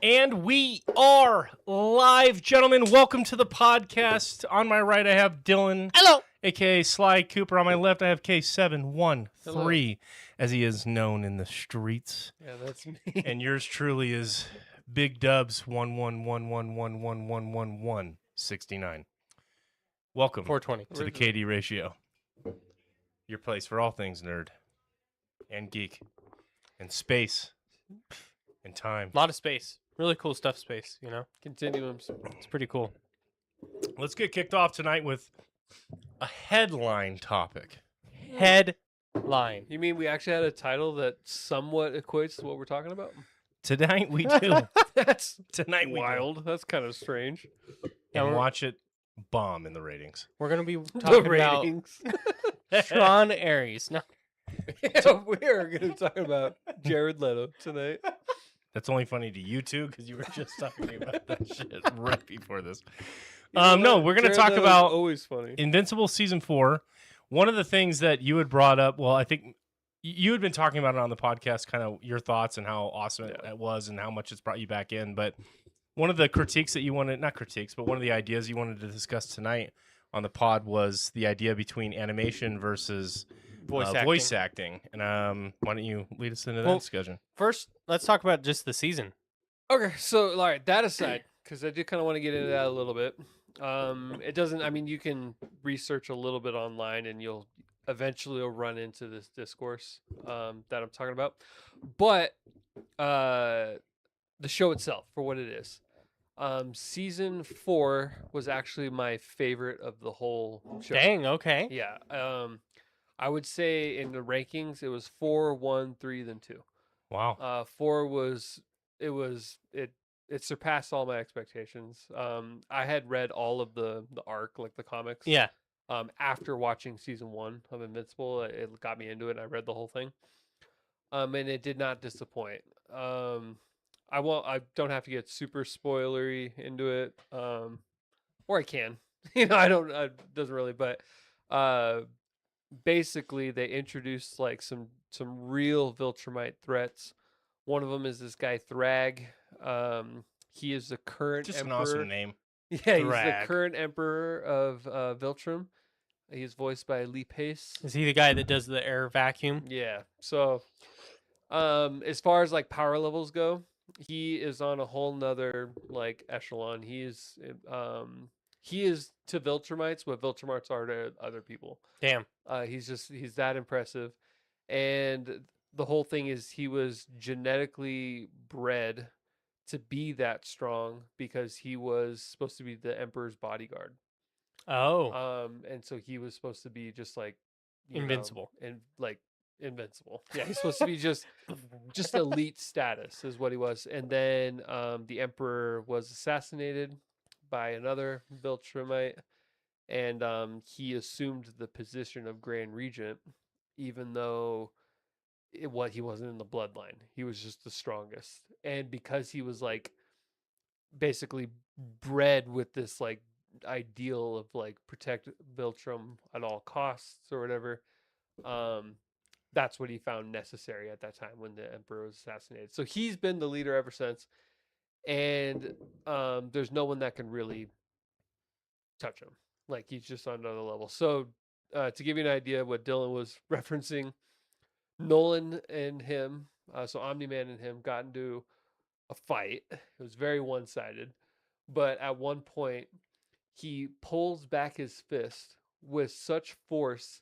And we are live, gentlemen. Welcome to the podcast. On my right, I have Dylan. Hello. A.K.A. Sly Cooper. On my left, I have K713, as he is known in the streets. Yeah, that's me. And yours truly is Big Dubs 11111111169. Welcome 420. to the KD Ratio, your place for all things nerd and geek and space and time. A lot of space. Really cool stuff, space, you know? Continuums. It's pretty cool. Let's get kicked off tonight with a headline topic. Headline. You mean we actually had a title that somewhat equates to what we're talking about? Tonight we do. That's Tonight we wild. That's kind of strange. And watch it bomb in the ratings. We're going to be The talking about ratings. Tron Ares. No. Yeah, we are going to talk about Jared Leto tonight. That's only funny to you two because you were just talking about that shit right before this. You know No, what? we're going to Jared talk Leto's about always funny. Invincible Season 4. One of the things that you had brought up, well, I think you had been talking about it on the podcast, kind of your thoughts and how awesome it was and how much it's brought you back in. But one of the critiques that you wanted, not critiques, but one of the ideas you wanted to discuss tonight on the pod was the idea between animation versus voice acting. And why don't you lead us into that discussion? First, let's talk about just the season. Okay, so all right, that aside, because I do kind of want to get into that a little bit. It doesn't. I mean, you can research a little bit online, and you'll eventually run into this discourse that I'm talking about. But the show itself, for what it is, season 4 was actually my favorite of the whole show. Dang, okay. Yeah. I would say in the rankings, it was 4, 1, 3, then 2. Wow. 4 was it surpassed all my expectations. I had read all of the arc, like the comics. Yeah. After watching season 1 of Invincible, it got me into it. And I read the whole thing. And it did not disappoint. I don't have to get super spoilery into it. Or I can. It doesn't really, but basically they introduced like some real Viltrumite threats. One of them is this guy Thrag. He is the current Just emperor. an awesome name. Yeah, he's the Thrag. current emperor of Viltrum. He's voiced by Lee Pace. Is he the guy that does the air vacuum? Yeah. So, as far as like power levels go, he is on a whole nother like echelon. He is to Viltrumites what Viltrumites are to other people. Damn. He's that impressive, and the whole thing is he was genetically bred to be that strong because he was supposed to be the emperor's bodyguard. Oh. And so he was supposed to be just like Invincible. And like invincible. Yeah, he's supposed to be just elite status is what he was. And then the emperor was assassinated by another Viltrumite, and he assumed the position of Grand Regent, even though he wasn't in the bloodline. He was just the strongest, and because he was like basically bred with this like ideal of like protect Viltrum at all costs or whatever, that's what he found necessary at that time when the emperor was assassinated. So he's been the leader ever since, and there's no one that can really touch him. Like he's just on another level. So to give you an idea of what Dylan was referencing, Nolan and him, so Omni-Man and him got into a fight. It was very one-sided, but at one point he pulls back his fist with such force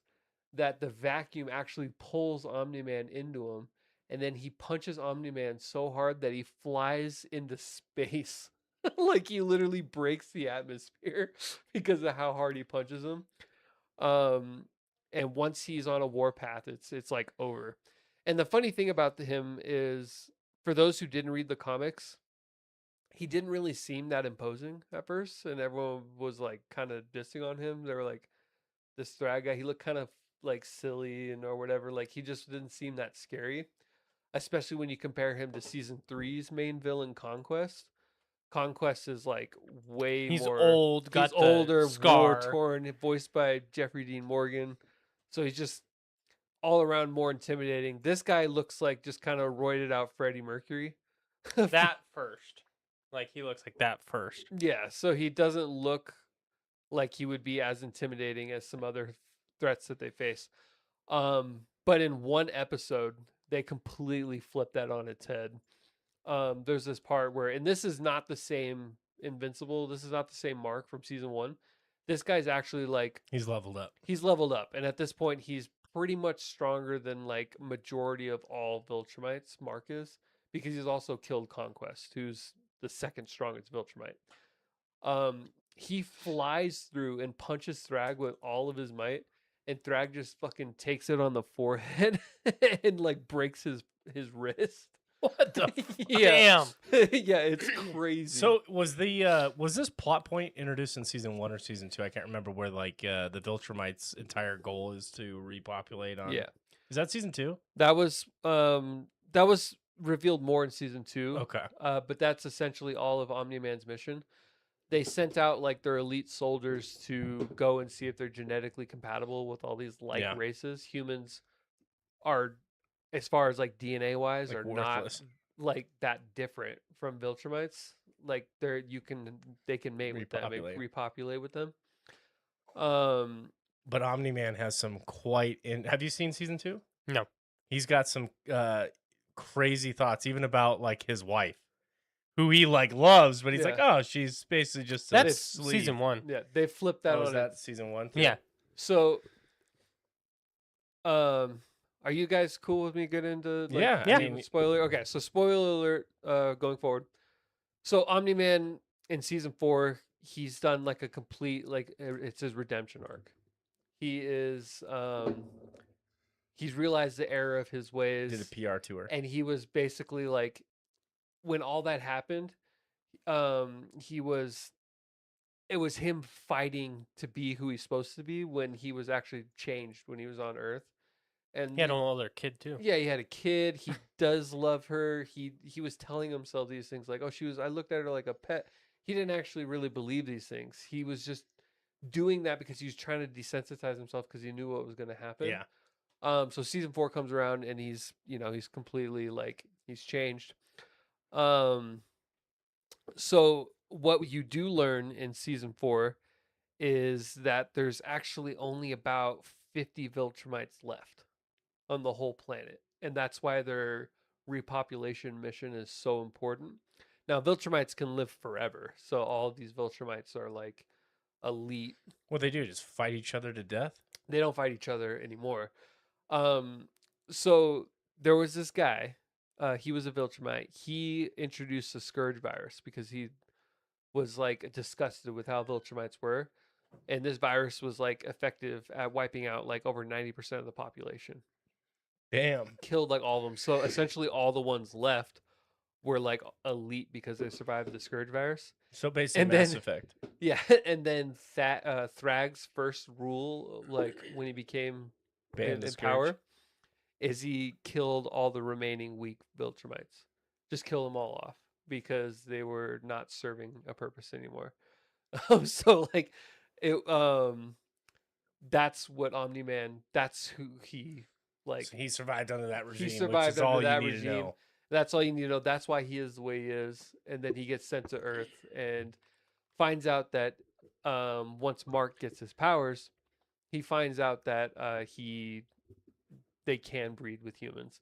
that the vacuum actually pulls Omni-Man into him, and then he punches Omni-Man so hard that he flies into space. Like he literally breaks the atmosphere because of how hard he punches him. And once he's on a warpath, it's like over. And the funny thing about him is, for those who didn't read the comics, he didn't really seem that imposing at first, and everyone was like kind of dissing on him. They were like, this Thrag guy, he looked kind of like silly or whatever. Like he just didn't seem that scary, especially when you compare him to season 3's main villain, Conquest. Conquest is like way He's more old, got he's older, scar. war-torn, voiced by Jeffrey Dean Morgan. So he's just all around more intimidating. This guy looks like just kind of roided out Freddie Mercury. That first. Like he looks like that first. Yeah, so he doesn't look like he would be as intimidating as some other threats that they face. But in one episode, they completely flip that on its head. There's this part where, and this is not the same Invincible. This is not the same Mark from season 1. This guy's actually like He's leveled up. he's leveled up, and at this point, he's pretty much stronger than like majority of all Viltrumites. Mark is, because he's also killed Conquest, who's the second strongest Viltrumite. He flies through and punches Thrag with all of his might, and Thrag just fucking takes it on the forehead and like breaks his wrist. What the? Yeah, yeah, it's crazy. So was this plot point introduced in season 1 or season 2? I can't remember. Where like the Viltrumites' entire goal is to repopulate on. yeah, Is that season 2? that was revealed more in season 2. Okay. But that's essentially all of Omni-Man's mission. They sent out like their elite soldiers to go and see if they're genetically compatible with all these like races. Humans are, as far as like DNA wise, Like are worthless. not like that different from Viltrumites. Like they can mate with them, repopulate with them. But Omni-Man has some quite in. Have you seen season 2? No. He's got some crazy thoughts, even about like his wife, who he like loves, but he's like, oh, she's basically just that's season 1. Yeah, they flipped that Oh, on is that season 1? Too? Yeah. So, are you guys cool with me getting into like, yeah. I mean, spoiler? Okay, so spoiler alert going forward. So Omni-Man in season 4, he's done like a complete like it's his redemption arc. He is he's realized the error of his ways. Did a PR tour. And he was basically like, when all that happened, it was him fighting to be who he's supposed to be when he was actually changed when he was on Earth. And he had an older kid too. Yeah, he had a kid. He does love her. He was telling himself these things like, I looked at her like a pet. He didn't actually really believe these things. He was just doing that because he was trying to desensitize himself because he knew what was going to happen. Yeah. So season 4 comes around and he's completely like, he's changed. So what you do learn in season 4 is that there's actually only about 50 Viltrumites left on the whole planet, and that's why their repopulation mission is so important. Now, Viltrumites can live forever, so all of these Viltrumites are like elite. What they do? Just fight each other to death? They don't fight each other anymore. So there was this guy. He was a Viltrumite. He introduced the Scourge virus because he was like disgusted with how Viltrumites were, and this virus was like effective at wiping out like over 90% of the population. Damn. Killed like all of them. So essentially all the ones left were like elite because they survived the Scourge virus. So basically Mass Effect. Yeah, and then Thrag's first rule, like when he became in power, is he killed all the remaining weak Viltrumites. Just kill them all off because they were not serving a purpose anymore. So like it that's what Omni-Man, that's who he like. So he survived under that regime. He survived under that regime. To know. That's all you need to know. That's why he is the way he is. And then he gets sent to Earth and finds out that once Mark gets his powers, he finds out that they can breed with humans.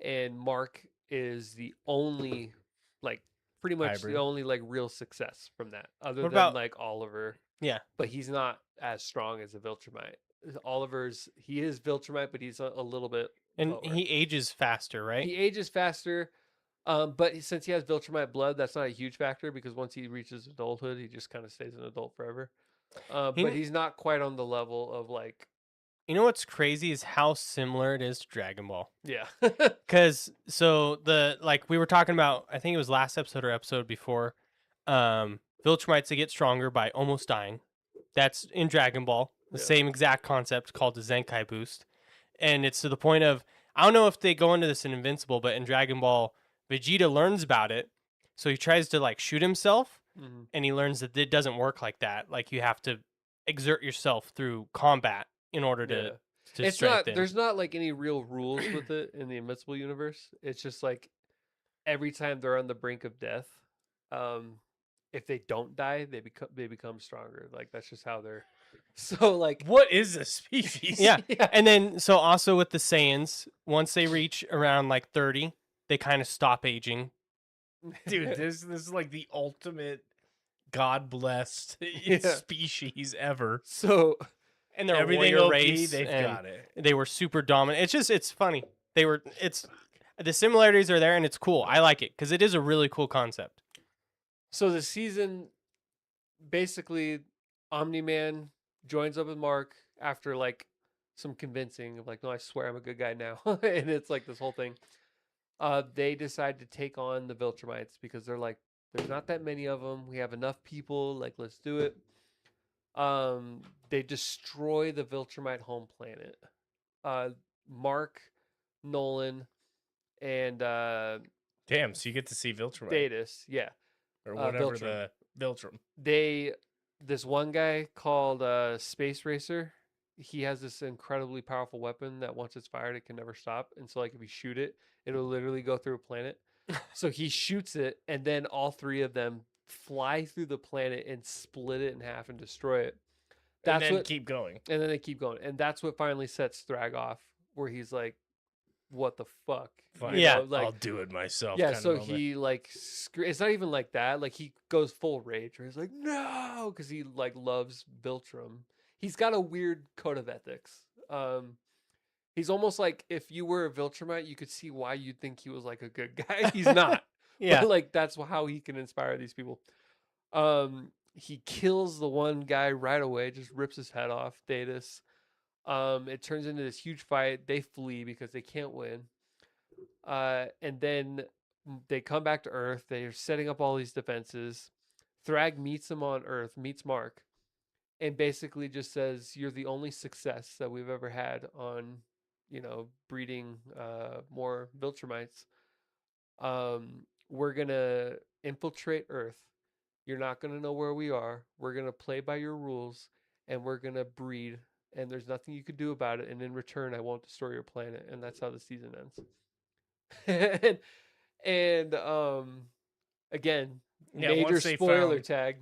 And Mark is the only, like, pretty much hybrid. The only, like, real success from that. Other What than, about, like, Oliver. Yeah. But he's not as strong as a Viltrumite. He is Viltrumite, but he's a little bit And lower. he ages faster, right? He ages faster. But since he has Viltrumite blood, that's not a huge factor because once he reaches adulthood, he just kind of stays an adult forever. But he's not quite on the level of like. You know what's crazy is how similar it is to Dragon Ball. Yeah. Because we were talking about, I think it was last episode or episode before, Viltrumites, they get stronger by almost dying. That's in Dragon Ball. The same exact concept called the Zenkai boost. And it's to the point of, I don't know if they go into this in Invincible, but in Dragon Ball, Vegeta learns about it. So he tries to like shoot himself, and he learns that it doesn't work like that. Like you have to exert yourself through combat in order to it's strengthen. there's not like any real rules with it in the Invincible universe. It's just like every time they're on the brink of death, if they don't die, they become stronger. Like that's just how they're. So like, What is this species? Yeah. yeah. And then so also with the Saiyans, once they reach around like 30, they kind of stop aging. Dude, this is like the ultimate God blessed Yeah. species ever. So And they're a Everything warrior OP, race, they've and got it. they were super dominant. It's funny. The similarities are there, and it's cool. I like it because it is a really cool concept. so the season, basically, Omni-Man joins up with Mark after like some convincing of like, no, I swear I'm a good guy now, and it's like this whole thing. They decide to take on the Viltrumites because they're like, there's not that many of them. We have enough people. Like, let's do it. They destroy the Viltrumite home planet. Mark, Nolan, and Damn, so you get to see Viltrumite Datus, yeah, or whatever Viltrum. the Viltrum. This one guy called Space Racer, he has this incredibly powerful weapon that once it's fired, it can never stop. And so, like, if you shoot it, it'll literally go through a planet. So he shoots it, and then all three of them fly through the planet and split it in half and destroy it. And That's then what, keep going. and then they keep going, and that's what finally sets Thrag off, where he's like, "What the fuck?" Fine. Yeah. I'll do it myself. Yeah, kind of so moment. he like it's not even like that. Like he goes full rage where he's like, "No," because he like loves Viltrum. He's got a weird code of ethics. He's almost like if you were a Viltrumite, you could see why you'd think he was like a good guy. He's not. Yeah. But like that's how he can inspire these people. He kills the one guy right away, just rips his head off, Datus. It turns into this huge fight. They flee because they can't win. And then they come back to Earth. They're setting up all these defenses. Thrag meets them on Earth, meets Mark, and basically just says, "You're the only success that we've ever had on, breeding more Viltrumites. We're gonna infiltrate Earth. You're not gonna know where we are. We're gonna play by your rules, and we're gonna breed. And there's nothing you could do about it. And in return, I won't destroy your planet." And that's how the season ends. and again, Yeah, major once they spoiler found- tag,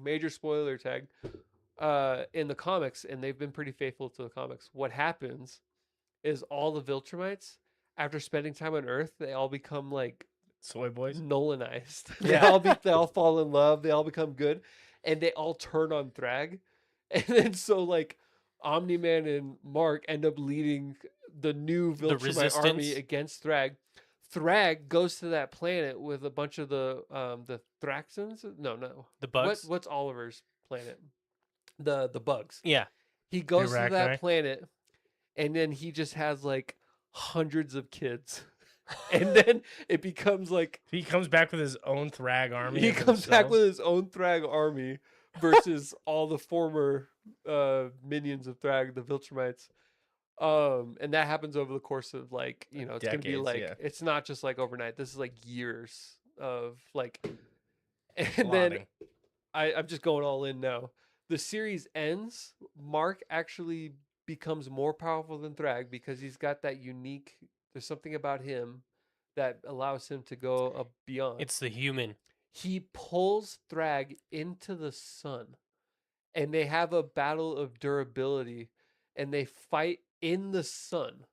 in the comics, and they've been pretty faithful to the comics. What happens is all the Viltrumites, after spending time on Earth, they all become like Soy boys. Nolanized. Yeah. They all fall in love, they all become good, and they all turn on Thrag. And then so like Omni-Man and Mark end up leading the new Viltrumite army resistance? against Thrag. Thrag goes to that planet with a bunch of the Thraxans. No. The bugs? What's Oliver's planet? The bugs. Yeah. He goes to Arachni? that planet, and then he just has like hundreds of kids. And then it becomes like He comes back with his own Thrag army. he of comes back himself. with his own Thrag army versus all the former minions of Thrag, the Viltrumites. And that happens over the course of like, it's gonna be Decades, like yeah. it's not just like overnight. This is like years of like and then Plotting. I'm just going all in now. The series ends. Mark actually becomes more powerful than Thrag because he's got that unique. There's something about him that allows him to go beyond. It's the human. He pulls Thrag into the sun, and they have a battle of durability, and they fight in the sun.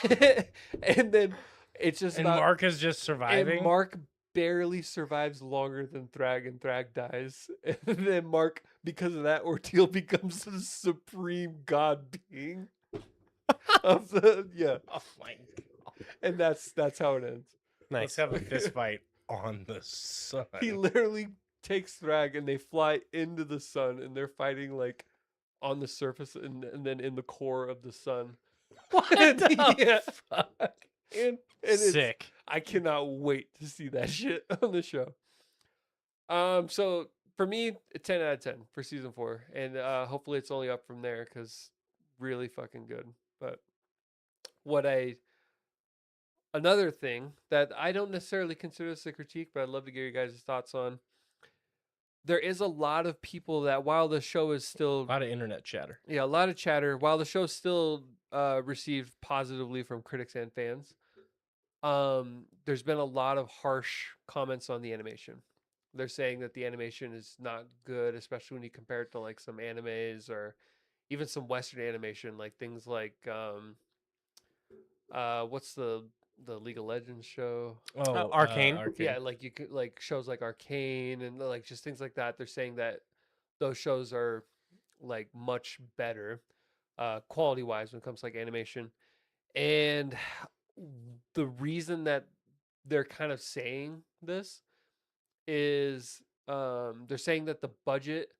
And then it's just And about, Mark is just surviving. and Mark barely survives longer than Thrag, and Thrag dies. And then Mark, because of that ordeal, becomes the supreme god being of the Oh my god. and that's how it ends. Let's Nice. have a fist fight on the sun. He literally takes Thrag and they fly into the sun, and they're fighting like on the surface and then in the core of the sun. What the Yeah. fuck? And it's, Sick. I cannot wait to see that shit on the show. So for me, a 10 out of 10 for season 4, and hopefully it's only up from there because really fucking good. But another thing that I don't necessarily consider this a critique, but I'd love to get your guys' thoughts on. There is a lot of people that while the show is a still lot of internet chatter. a lot of chatter, while the show still received positively from critics and fans, there's been a lot of harsh comments on the animation. They're saying that the animation is not good, especially when you compare it to like some animes or even some Western animation, like things like what's the League of Legends show? Oh, Arcane. Arcane. Yeah, like you could like shows like Arcane and like just things like that. They're saying that those shows are like much better quality wise when it comes to like animation. And the reason that they're kind of saying this is they're saying that the budget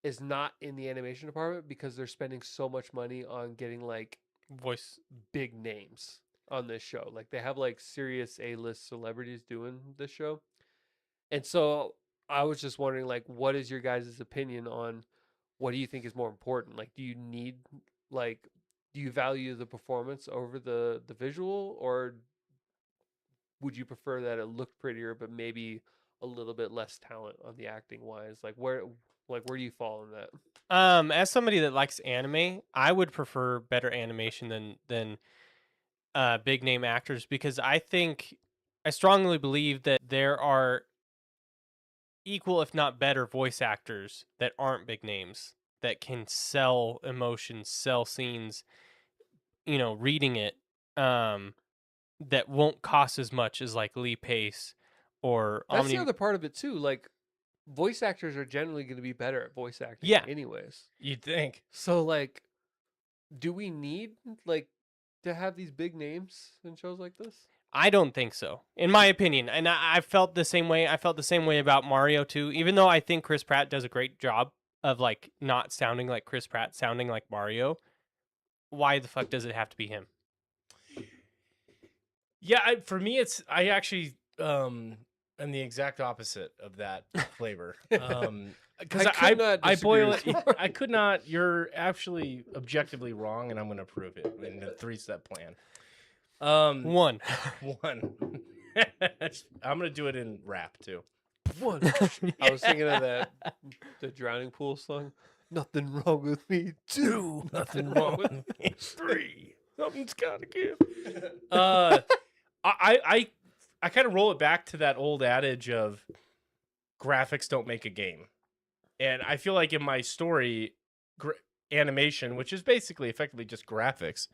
is not in the animation department because they're spending so much money on getting like Voice. big names on this show. Like they have like serious A-list celebrities doing this show. And so I was just wondering like what is your guys' opinion on what do you think is more important? Like do you need like do you value the performance over the visual, or would you prefer that it looked prettier but maybe a little bit less talent on the acting wise? Like where do you fall in that? As somebody that likes anime, I would prefer better animation than big name actors, because I strongly believe that there are equal, if not better, voice actors that aren't big names that can sell emotions, sell scenes, reading it, that won't cost as much as like Lee Pace or That's the Omni. other part of it too. Like voice actors are generally going to be better at voice acting Yeah. anyways. You'd think. So like do we need like to have these big names in shows like this? I don't think so, in my opinion. And I felt the same way. I felt the same way about Mario too, even though I think Chris Pratt does a great job of like not sounding like Chris Pratt, sounding like Mario. Why the fuck does it have to be him? Yeah, for me, I actually am the exact opposite of that flavor. Because I could not I disagree boil with it. you. I could not. You're actually objectively wrong, and I'm going to prove it in the 3-step plan. One. One. I'm going to do it in rap too. One. I was thinking of the Drowning Pool song. Nothing wrong with me. Two. Nothing wrong with me. 3. Something's got to give. I kind of roll it back to that old adage of graphics don't make a game. And I feel like in my story, animation, which is basically effectively just graphics,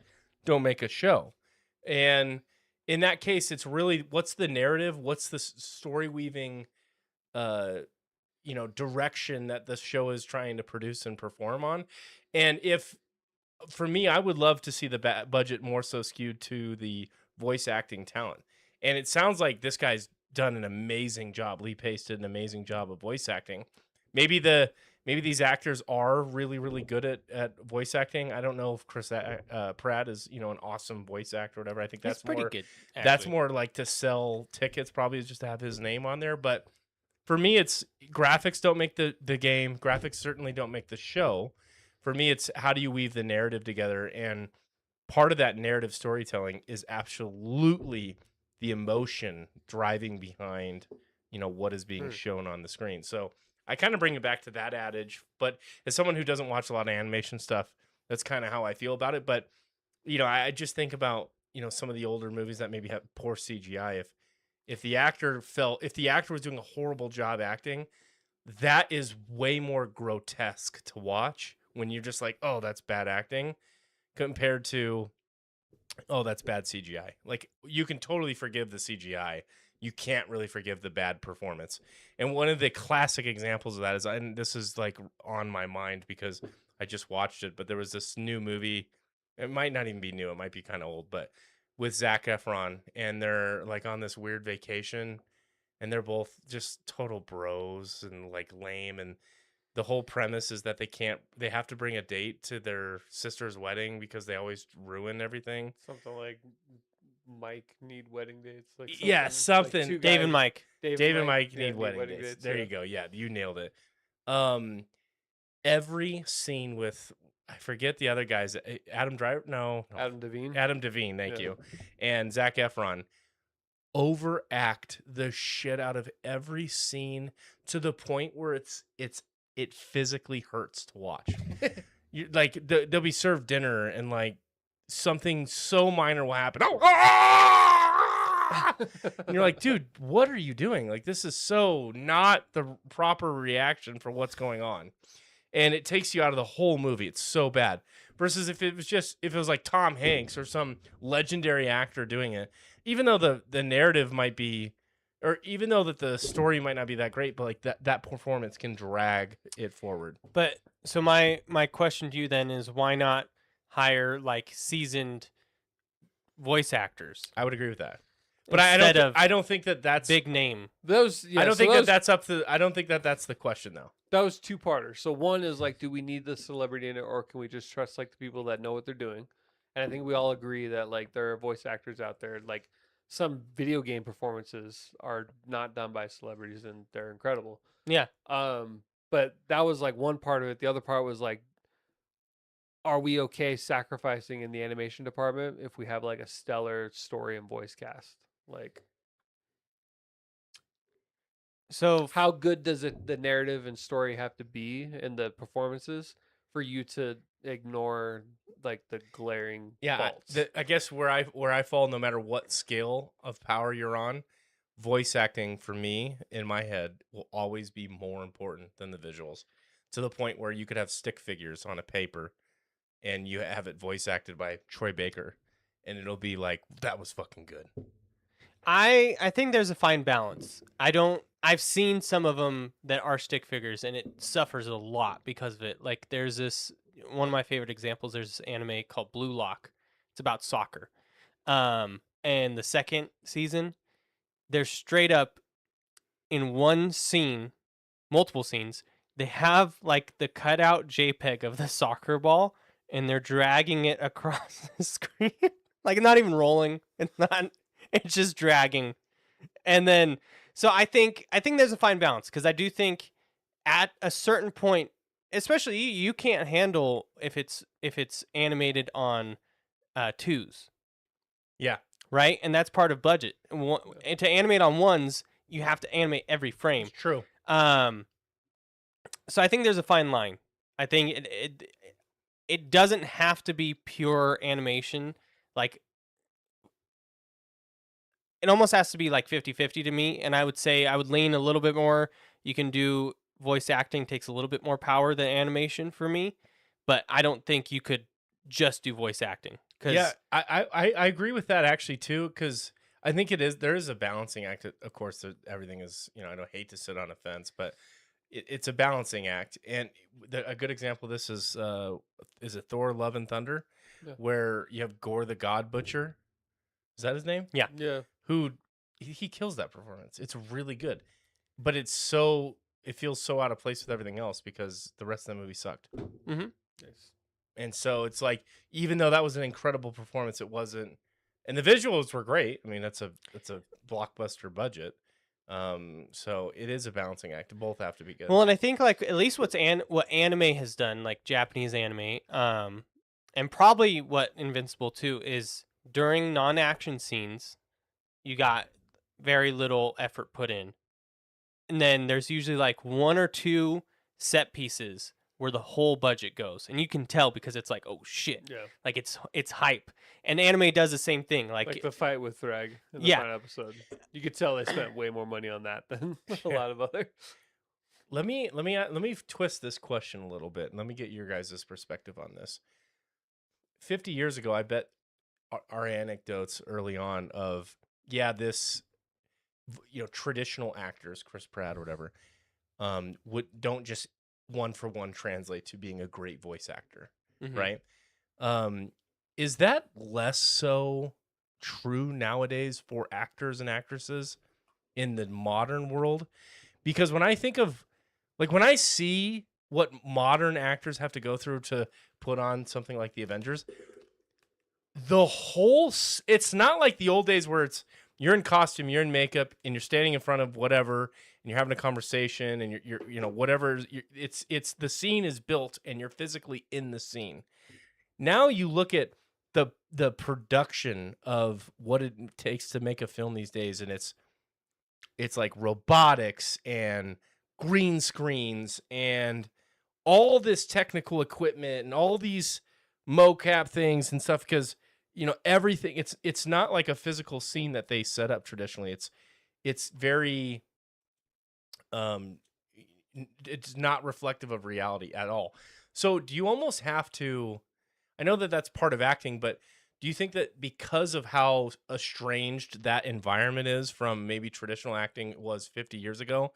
don't make a show. And in that case, it's really what's the narrative, what's the story weaving, direction that this show is trying to produce and perform on. And if for me, I would love to see the budget more so skewed to the voice acting talent. And it sounds like this guy's done an amazing job. Lee Pace did an amazing job of voice acting. Maybe these actors are really, really good at voice acting. I don't know if Chris Pratt is an awesome voice actor or whatever. I think that's pretty more good. that's actually. more like to sell tickets, probably, is just to have his name on there. But for me, it's graphics don't make the game. Graphics certainly don't make the show. For me, it's how do you weave the narrative together, and part of that narrative storytelling is absolutely the emotion driving behind what is being shown on the screen. So I kind of bring it back to that adage, but as someone who doesn't watch a lot of animation stuff, that's kind of how I feel about it. But I just think about some of the older movies that maybe have poor CGI. If the actor was doing a horrible job acting, that is way more grotesque to watch when you're just like, oh, that's bad acting, compared to, oh, that's bad CGI. Like, you can totally forgive the CGI. You can't really forgive the bad performance. And one of the classic examples of that is, and this is like on my mind because I just watched it, but there was this new movie. It might not even be new. It might be kind of old, but with Zac Efron, and they're like on this weird vacation, and they're both just total bros and like lame. And the whole premise is that they have to bring a date to their sister's wedding because they always ruin everything. Something like Mike need wedding dates. Like something. two Dave guys- and Mike. Dave and Mike need wedding dates. There yeah. you go. Yeah, you nailed it. Every scene with, I forget the other guys. Adam Driver? No. Adam Devine. Adam Devine, thank Yeah. you. And Zac Efron overact the shit out of every scene to the point where it physically hurts to watch. They'll be served dinner and like something so minor will happen. Oh, ah! And you're like, dude, what are you doing? Like, this is so not the proper reaction for what's going on. And it takes you out of the whole movie. It's so bad. Versus if it was like Tom Hanks or some legendary actor doing it, even though the narrative might be, or even though that the story might not be that great, but like that performance can drag it forward. But so my question to you then is, why not hire like seasoned voice actors I would agree with that. But instead of I don't think that that's big name? Those, yeah, I don't so think those, that's up to. I don't think that that's the question though. that was two-parters. So one is like, do we need the celebrity in it, or can we just trust like the people that know what they're doing? And I think we all agree that like there are voice actors out there. Like some video game performances are not done by celebrities, and they're incredible. Yeah. But that was like one part of it. The other part was like, are we okay sacrificing in the animation department if we have like a stellar story and voice cast? Like, So how good does the narrative and story have to be in the performances for you to ignore like the glaring faults? I guess where I fall, no matter what scale of power you're on, voice acting for me in my head will always be more important than the visuals, to the point where you could have stick figures on a paper and you have it voice acted by Troy Baker, and it'll be like, that was fucking good. I think there's a fine balance. I've seen some of them that are stick figures, and it suffers a lot because of it. Like there's this one of my favorite examples. There's this anime called Blue Lock. It's about soccer. And the second season, they're straight up in one scene, multiple scenes. They have like the cutout JPEG of the soccer ball, and they're dragging it across the screen, like not even rolling. It's just dragging. And then so I think there's a fine balance, because I do think at a certain point, especially you can't handle if it's animated on twos, Yeah, right? And that's part of budget. And to animate on ones, you have to animate every frame. it's true. So I think there's a fine line. I think it doesn't have to be pure animation. Like, it almost has to be like 50-50 to me, and I would say I would lean a little bit more. You can do voice acting, takes a little bit more power than animation for me, but I don't think you could just do voice acting. Yeah, I agree with that actually too, because I think there is a balancing act. Of course, everything is, I don't hate to sit on a fence, but it's a balancing act. And a good example of this is it Thor: Love and Thunder, where you have Gore the God Butcher. Is that his name? Yeah. Yeah. Who he kills that performance. It's really good, but it feels so out of place with everything else because the rest of the movie sucked. Mm-hmm. Nice. And so it's like, even though that was an incredible performance, it wasn't. And the visuals were great. I mean, it's a blockbuster budget. So it is a balancing act. Both have to be good. Well, and I think like at least what anime has done, like Japanese anime, and probably what Invincible too, is during non-action scenes, you got very little effort put in, and then there's usually like one or two set pieces where the whole budget goes, and you can tell because it's like, oh shit, Yeah. like it's hype. And anime does the same thing, Like the fight with Thrag in the Yeah. final episode. You could tell they spent way more money on that than a lot of other. Let me twist this question a little bit, and let me get your guys' perspective on this. 50 years ago, I bet our anecdotes early on of, this, traditional actors, Chris Pratt or whatever, don't just one for one translate to being a great voice actor, Mhm. right? Is that less so true nowadays for actors and actresses in the modern world? Because when I think of, like, when I see what modern actors have to go through to put on something like the Avengers, it's not like the old days where it's you're in costume, you're in makeup, and you're standing in front of whatever, and you're having a conversation, and you're whatever. It's the scene is built, and you're physically in the scene. Now you look at the production of what it takes to make a film these days, and it's like robotics and green screens and all this technical equipment and all these mocap things and stuff, because everything. It's not like a physical scene that they set up traditionally. It's very it's not reflective of reality at all. So do you almost have to? I know that that's part of acting, but do you think that because of how estranged that environment is from maybe traditional acting was 50 years ago,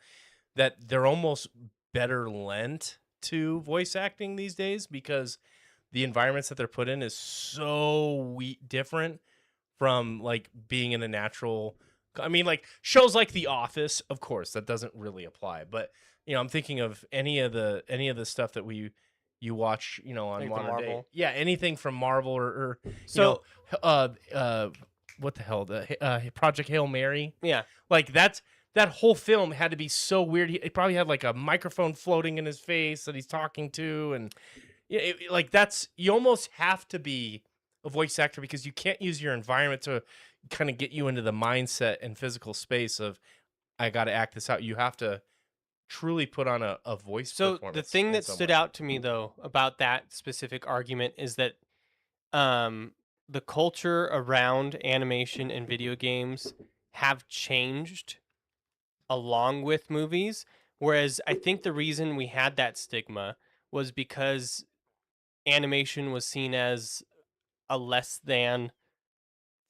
that they're almost better lent to voice acting these days because the environments that they're put in is so different from like being in a natural. I mean, like shows like The Office, of course, that doesn't really apply. But I'm thinking of any of the stuff that you watch, on Like the modern day. Marvel. Yeah, anything from Marvel or So what the hell, the Project Hail Mary. yeah. Like that whole film had to be so weird. He probably had like a microphone floating in his face that he's talking to, and like that's you almost have to be a voice actor because you can't use your environment to kind of get you into the mindset and physical space of I got to act this out. You have to truly put on a voice So performance. the thing in that some stood way. out to me though about that specific argument is that the culture around animation and video games have changed along with movies. Whereas I think the reason we had that stigma was because animation was seen as a less than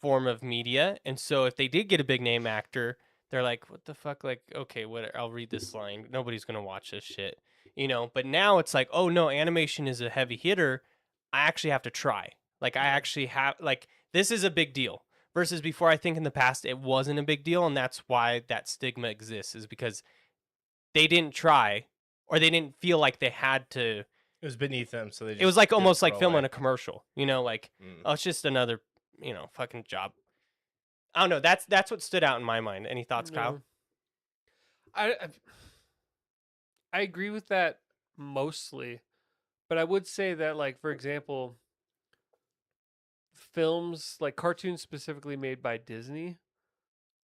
form of media. And so if they did get a big name actor, they're like, what the fuck? Like, okay, what? I'll read this line. Nobody's going to watch this shit. But now it's like, oh no, animation is a heavy hitter. I actually have to try. Like, I actually have, like, this is a big deal. Versus before, I think in the past, it wasn't a big deal. And that's why that stigma exists, is because they didn't try or they didn't feel like they had to. It was beneath them, so they just It was like didn't almost like throw filming away. a commercial, like, Mm. oh, it's just another, fucking job. I don't know. That's what stood out in my mind. Any thoughts, Kyle? No. I agree with that mostly, but I would say that, like, for example, films like cartoons specifically made by Disney,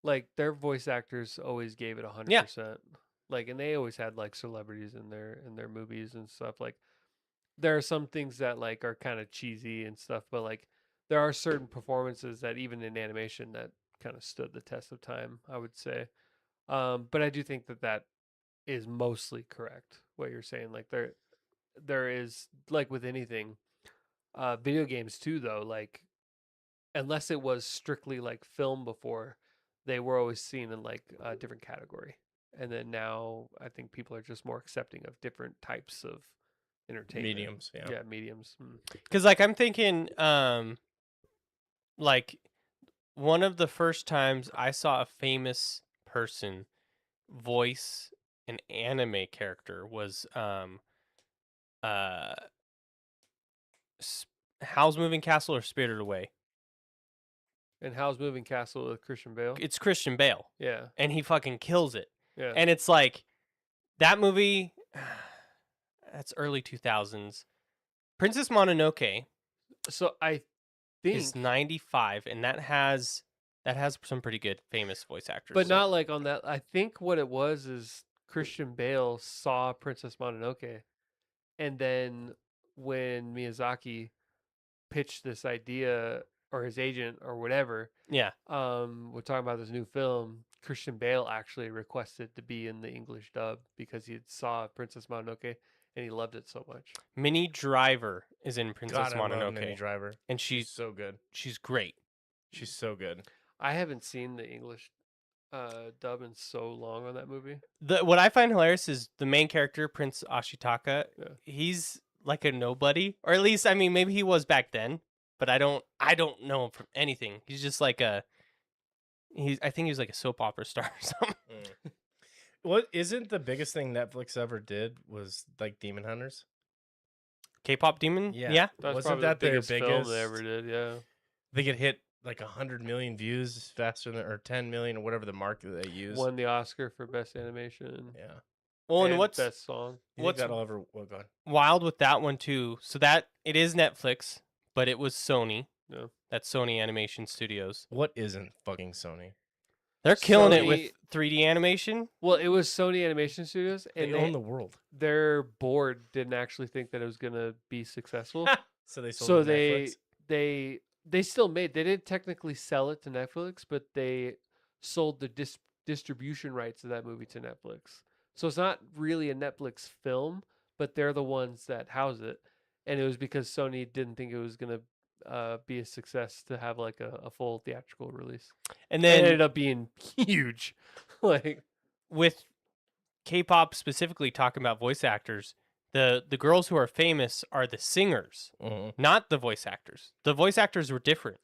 like their voice actors always gave it 100%. Like, and they always had like celebrities in their movies and stuff. Like, there are some things that like are kind of cheesy and stuff, but like there are certain performances that even in animation that kind of stood the test of time, I would say. But I do think that is mostly correct what you're saying. Like there is, like with anything, video games too though, like unless it was strictly like film before, they were always seen in like a different category. And then now I think people are just more accepting of different types of entertainment. Mediums, yeah. Yeah, mediums. Because like I'm thinking, like one of the first times I saw a famous person voice an anime character was uh Howl's Moving Castle or Spirited Away. And Howl's Moving Castle with Christian Bale. It's Christian Bale, Yeah, and he fucking kills it. yeah. And it's like that movie. That's early 2000s. Princess Mononoke So I think, is 95, and that has some pretty good famous voice actors. but not like on that. I think what it was is Christian Bale saw Princess Mononoke, and then when Miyazaki pitched this idea, or his agent or whatever, yeah. we're talking about this new film. Christian Bale actually requested to be in the English dub because he saw Princess Mononoke and he loved it so much. Minnie Driver is in Princess God, I love Mononoke, Minnie Driver. and She's she's so good. great. She's so good. I haven't seen the English dub in so long on that movie. What I find hilarious is the main character, Prince Ashitaka. Yeah. He's like a nobody, or at least I mean maybe he was back then, but I don't know him from anything. He's just like I think he was like a soap opera star or something. What isn't the biggest thing Netflix ever did was like Demon Hunters? K-pop Demon? Yeah. That's Wasn't probably that the their biggest film biggest? they ever did. Yeah. They could hit like 100 million views faster than, or 10 million, or whatever the mark that they use. Won the Oscar for best animation. Yeah. Well, and what's best song? You think What's- that'll ever? Well, go on. wild with that one too? So that it is Netflix, but it was Sony. Yeah. That's Sony Animation Studios. What isn't fucking Sony? They're killing it Sony- with 3D animation. Well, it was Sony Animation Studios, They and own the world. their board didn't actually think that it was gonna be successful. So they sold So it to Netflix. they still made. They didn't technically sell it to Netflix, but they sold the distribution rights of that movie to Netflix. So it's not really a Netflix film, but they're the ones that house it. And it was because Sony didn't think it was gonna be a success to have like a full theatrical release. And It then ended up being huge. Like, with K-pop specifically, talking about voice actors, the girls who are famous are the singers, not the voice actors. The voice actors were different,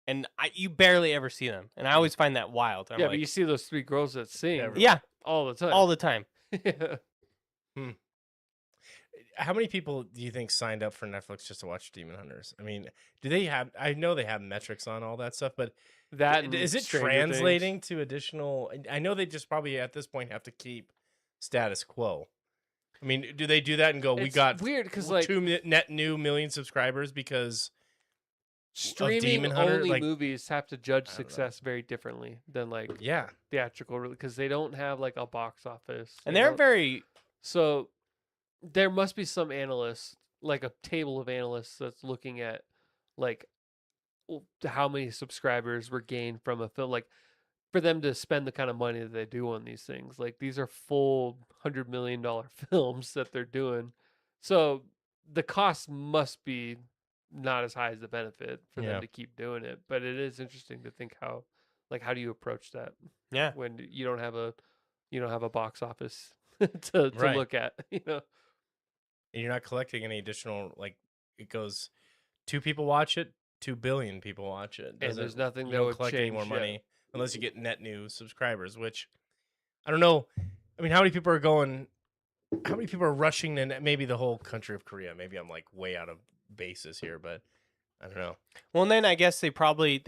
and you barely ever see them, and I always find that wild. I'm yeah, like, but you see those three girls that sing yeah, all the time. all the time. Yeah. How many people do you think signed up for Netflix just to watch Demon Hunters? I mean, do they have? I know they have metrics on all that stuff, but That and is it Stranger translating Things. to additional? I know they just probably at this point have to keep status quo. I mean, do they do that and go? We It's got weird because like 2 net new million subscribers because streaming Demon Hunter, only like- movies have to judge I don't know. success very differently than like yeah, theatrical because they don't have like a box office. And They they're don't- very so there must be some analysts, like a table of analysts that's looking at like how many subscribers were gained from a film, like for them to spend the kind of money that they do on these things. Like these are full $100 million films that they're doing. So the cost must be not as high as the benefit for Yeah. them to keep doing it. But it is interesting to think how do you approach that yeah. when you don't have a box office to Right. look at, and you're not collecting any additional. Like it goes, 2 people watch it, 2 billion people watch it. And there's nothing you that don't would collect any more change, yeah. money unless you get net new subscribers. Which I don't know. I mean, how many people are going? How many people are rushing to maybe the whole country of Korea? Maybe I'm like way out of basis here, but I don't know. Well, and then I guess they probably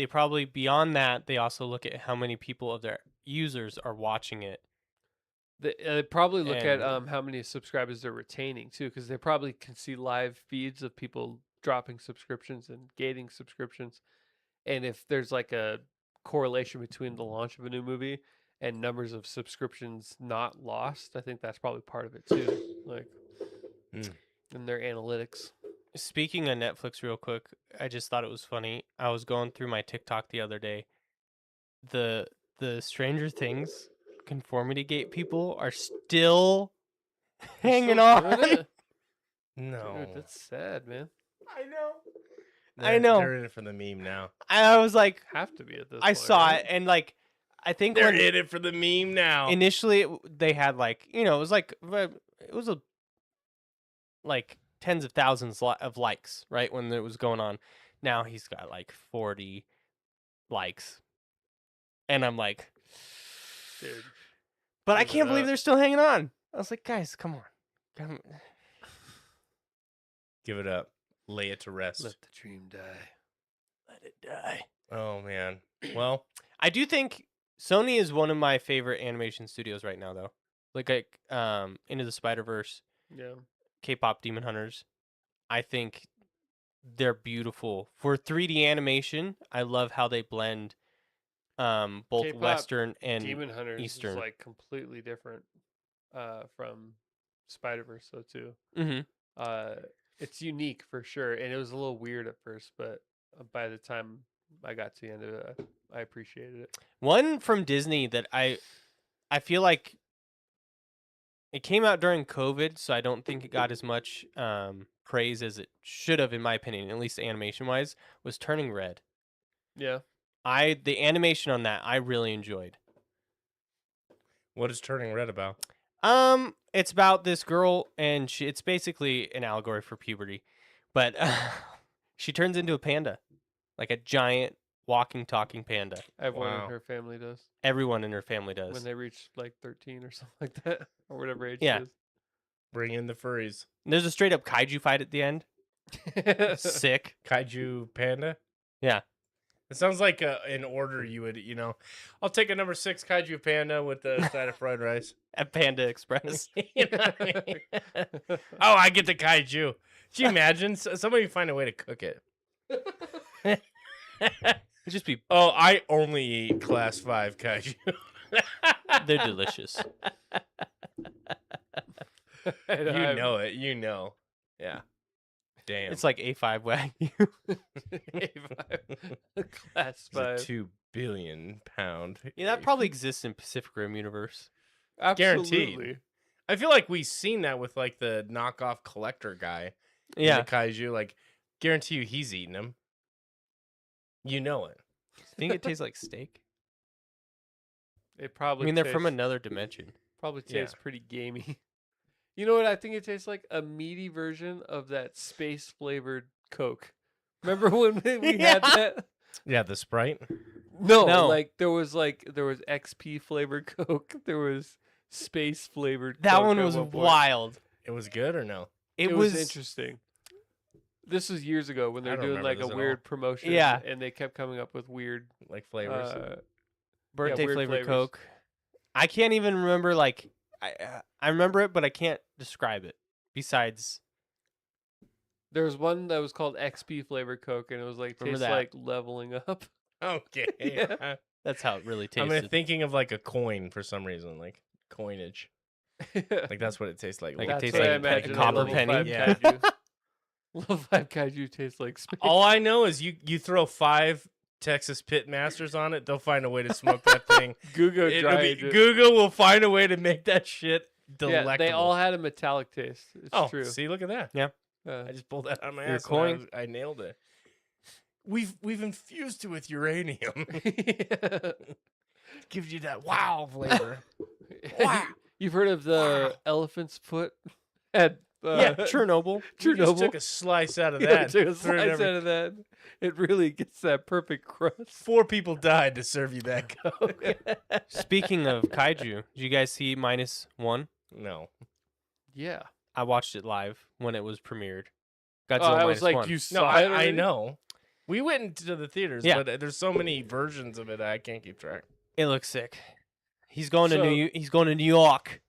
beyond that they also look at how many people of their users are watching it. They probably look at And- how many subscribers they're retaining too, because they probably can see live feeds of people dropping subscriptions and gaining subscriptions. And if there's like a correlation between the launch of a new movie and numbers of subscriptions not lost, I think that's probably part of it too. Like in their analytics. Speaking of Netflix, real quick, I just thought it was funny. I was going through my TikTok the other day. The Stranger Things conformity gate people are still hanging Still doing on. it? No, Dude, that's sad, man. I know. They're- know. They're in it for the meme now. I was like, Have to be at this I point, saw right? it, and like, I think They're when in it for the meme now. initially they had like, it was like like tens of thousands of likes, right, when it was going on. Now he's got like 40 likes, and I'm like, Dude. but I Give it can't believe up. they're still hanging on. I was like, guys, come on. Give it up. Lay it to rest. Let the dream die. Let it die. Oh man. Well, I do think Sony is one of my favorite animation studios right now, though. Like Into the Spider-Verse, Yeah. K-pop Demon Hunters. I think they're beautiful for 3D animation. I love how they blend both K-pop Western and Demon Hunters Eastern. is like completely different from Spider-Verse though too. Mhm. It's unique for sure, and it was a little weird at first, but by the time I got to the end of it, I appreciated it. One from Disney that I feel like it came out during COVID, so I don't think it got as much praise as it should have, in my opinion, at least animation wise, was Turning Red. Yeah. The animation on that I really enjoyed. what is Turning Red about? It's about this girl, and it's basically an allegory for puberty, but she turns into a panda, like a giant walking, talking panda. Everyone Wow. in her family does Everyone in her family does. when they reach like 13 or something like that, or whatever age Yeah. Bring in the furries. And there's a straight up kaiju fight at the end. it is. Sick. Kaiju panda. Yeah. It sounds like in order you would, I'll take a number 6 kaiju panda with the side of fried rice. At Panda Express. You know what I mean? Oh, I get the kaiju. Could you imagine? Somebody find a way to cook it. It'd just be, Oh, I only eat class 5 kaiju. they're delicious. You know it. You know. Yeah. Damn. It's like A5 Wagyu. Class It's a 5. 2 billion pound. Yeah, that probably exists in Pacific Rim universe. Guaranteed. Absolutely. I feel like we've seen that with like the knockoff collector guy. in Yeah. The kaiju, like, guarantee you he's eating them. You know it. Think it tastes like steak? It I probably mean, they're from tastes- another dimension. Probably Yeah. tastes pretty gamey. You know what I think it tastes like? A meaty version of that space flavored Coke. Remember when we had that? Yeah, the Sprite. No, No. like there was XP flavored Coke. There was space flavored. That Coke one at was one point. wild. It was good or no? It was was interesting. This was years ago when they I were don't doing remember like a this at all. weird promotion. Yeah. And they kept coming up with weird Like flavors. birthday weird flavored flavors. Coke. I can't even remember. Like, I remember it, but I can't describe it. Besides, There was one that was called XP flavored Coke, and it was like Remember tastes that. like leveling up. Okay. Yeah. that's how it really I'm tasted. thinking of like a coin for some reason, like coinage. Like that's what it tastes like. Like it That's tastes what I like a imagine copper level penny. 5 Yeah. kaiju. Level 5 kaiju tastes like space. All I know is you throw 5 Texas Pit Masters on it, they'll find a way to smoke that thing. Guga It'll dry be, aged. Google will find a way to make that shit Yeah, delectable. they all had a metallic taste. It's oh, true. see, look at that. I just pulled that out of my Your ass. coin. I nailed it. We've infused it with uranium. Gives you that wow flavor. Wow. You've heard of the elephant's foot at Yeah, Chernobyl. You just Chernobyl? took a slice out of Yeah, that. took a threw it slice every- out of that. It really gets that perfect crust. 4 people died to serve you that Coke. Speaking of kaiju, did you guys see -1? No. Yeah. I watched it live when it was premiered. Godzilla Oh, I was like, -1. you No, saw it I already? know. We went into the theaters, Yeah. but there's so many versions of it I can't keep track. It looks sick. He's going to So- He's going to New York.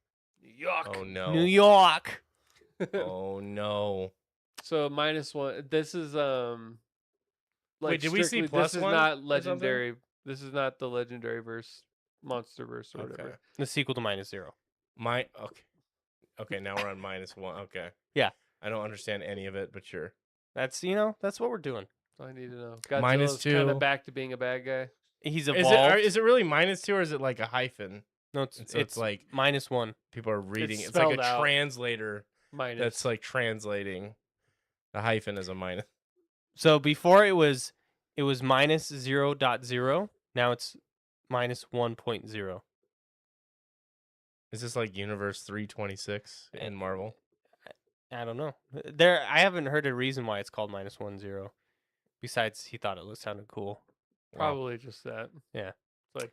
Yuck. Oh no. New York. Oh no. So -1. This is like Wait, did we see strictly- plus This is one not or something? legendary. This is not the legendary verse, monster verse, or Okay. whatever. The sequel to -0. Okay, now we're on -1. Okay. Yeah. I don't understand any of it, but sure. That's that's what we're doing. That's all I need to know. -2. Godzilla's kind of back to being a bad guy. He's Is evolved. it really -2 or is it like a hyphen? No, And so it's like -1. people are reading. It's It's like a spelled out. translator Minus. that's like translating. The hyphen is a minus. So before it was -0.0. Now it's -1.0. Is this like Universe 326 in Marvel? I don't know. I haven't heard a reason why it's called -10. Besides, he thought it sounded cool. Probably just that. Yeah. It's like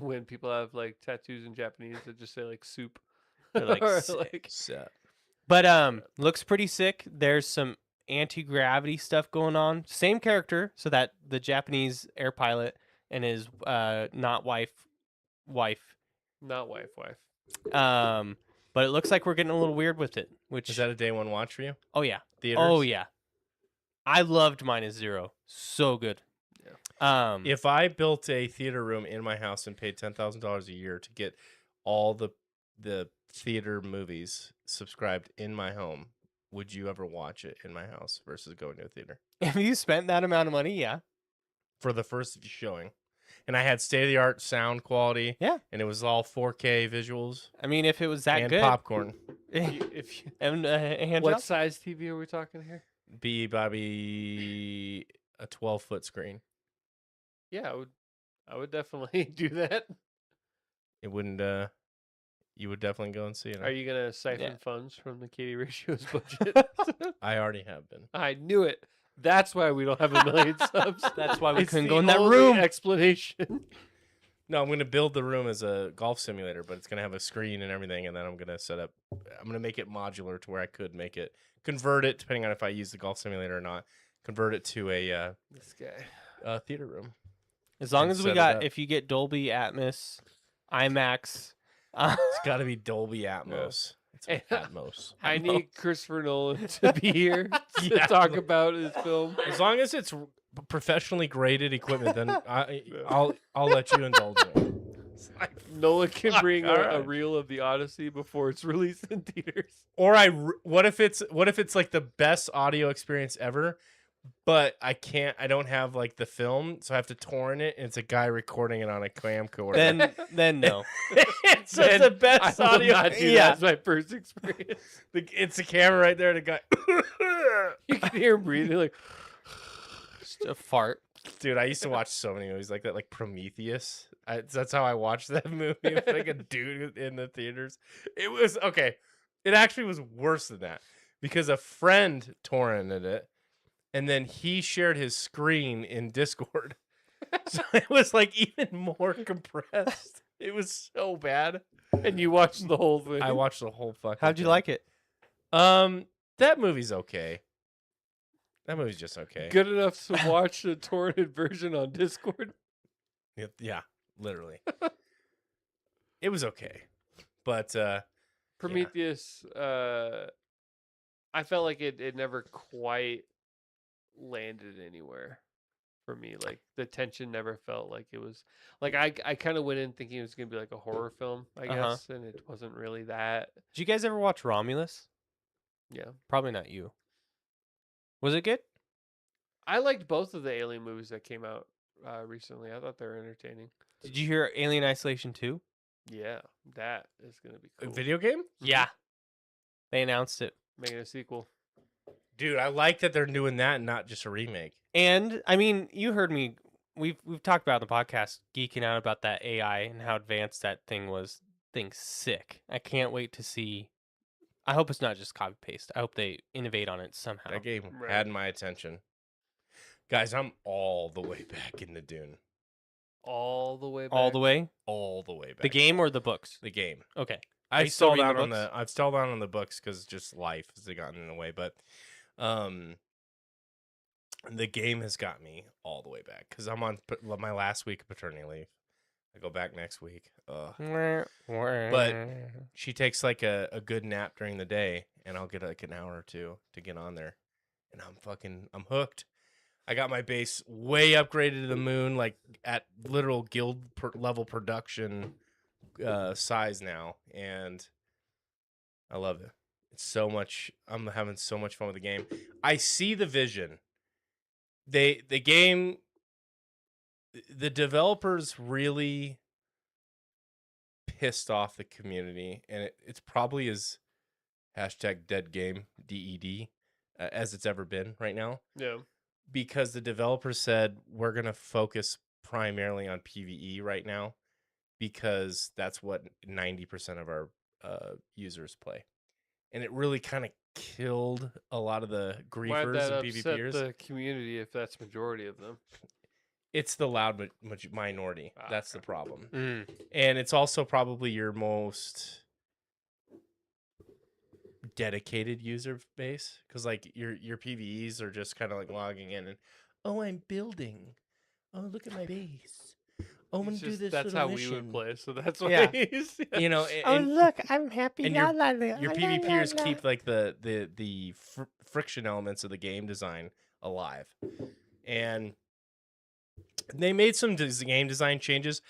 when people have like tattoos in Japanese that just say like soup. They're like, Or, sick. Set. But looks pretty sick. There's some anti-gravity stuff going on. Same character, so that the Japanese air pilot and his not wife. not wife. But it looks like we're getting a little weird with it. Which Is that a day one watch for you? oh yeah. Theaters? Oh yeah. I loved -0. So good. Yeah. If I built a theater room in my house and paid $10,000 a year to get all the theater movies subscribed in my home, would you ever watch it in my house versus going to a theater If you spent that amount of money, yeah. for the first showing? And I had state of the art sound quality. Yeah. And it was all 4K visuals I mean, if it was that and good. popcorn. If you, And hand what job? size TV are we talking here? Be Bobby a 12-foot screen. Yeah, I would definitely do that. It wouldn't. You would definitely go and see it. Are you gonna siphon Yeah. funds from the Katie Ratio's budget? I already have been. I knew it. That's why we don't have a million subs. That's why we It's couldn't the go in that only room. Explanation. No, I'm going to build the room as a golf simulator, but it's going to have a screen and everything, and then I'm going to set up. I'm going to make it modular to where I could make it, convert it depending on if I use the golf simulator or not. Convert it to a This guy. theater room. As long and as we set it got, up. if you get Dolby Atmos, IMAX, It's got to be Dolby Atmos. It's Hey, Atmos. I need Christopher Nolan to be here to Yeah. talk about his film. As long as it's professionally graded equipment, then I'll let you indulge me. It's like, Nolan can fuck, bring all a right. reel of the Odyssey before it's released in theaters. Or what if it's like the best audio experience ever, but I don't have like the film, so I have to torrent it, and it's a guy recording it on a camcorder. Then no. It's just Then the best I will audio. not do Yeah. that as my first experience. It's a camera right there, and a guy. You can hear him breathing like. Just a fart. Dude, I used to watch so many movies like that, like Prometheus. That's how I watched that movie. With, like a dude in the theaters. It was okay. It actually was worse than that because a friend torrented it, and then he shared his screen in Discord, so it was like even more compressed. It was so bad. And you watched the whole thing. I watched the whole fucking. How'd you thing. like it? That movie's okay. That movie's just okay. Good enough to watch the torrented version on Discord. Yeah, literally. It was okay, but Prometheus, I felt like it never quite landed anywhere for me. Like the tension never felt like it was like I kind of went in thinking it was gonna be like a horror film, I guess, and it wasn't really that. Did you guys ever watch Romulus? Yeah, Probably not you. Was it good? I liked both of the Alien movies that came out recently. I thought they were entertaining. Did you hear Alien Isolation 2? Yeah, that is gonna be a cool. video game. Yeah. They announced it. Making a sequel. Dude, I like that they're doing that and not just a remake. And I mean, you heard me. We've talked about on the podcast geeking out about that AI and how advanced that thing was. Thing's sick. I can't wait to see. I hope it's not just copy paste. I hope they innovate on it somehow. That game Right. had my attention. Guys, I'm all the way back in the Dune. All the way back. All the way. All the way back. The game or the books? The game. Okay. I you still stalled reading out the on books? I've stalled out on the books because just life has gotten in the way. But the game has got me all the way back because I'm on my last week of paternity leave. I go back next week. But she takes like a good nap during the day, and I'll get like an hour or two to get on there, and I'm hooked. I got my base way upgraded to the moon, like at literal guild level production size now, and I love it. It's so much. I'm having so much fun with the game. I see the vision. The game. The developers really pissed off the community, and it's probably as #dead game DED as it's ever been right now. Yeah. Because the developers said we're gonna focus primarily on PvE right now, because that's what 90% of our users play, and it really kind of killed a lot of the Why'd griefers that and upset PvPers. the community if that's majority of them? It's the loud minority. Ah, That's okay. the problem. Mm. And it's also probably your most dedicated user base, because like your PvEs are just kind of like logging in and, oh, I'm building. Oh, look at my base. Oh, I'm gonna It's do just- this. That's little how mission. we would play, so that's why Yeah. he's You know, look, I'm happy. and your PvPers keep like the friction elements of the game design alive, and they made some game design changes.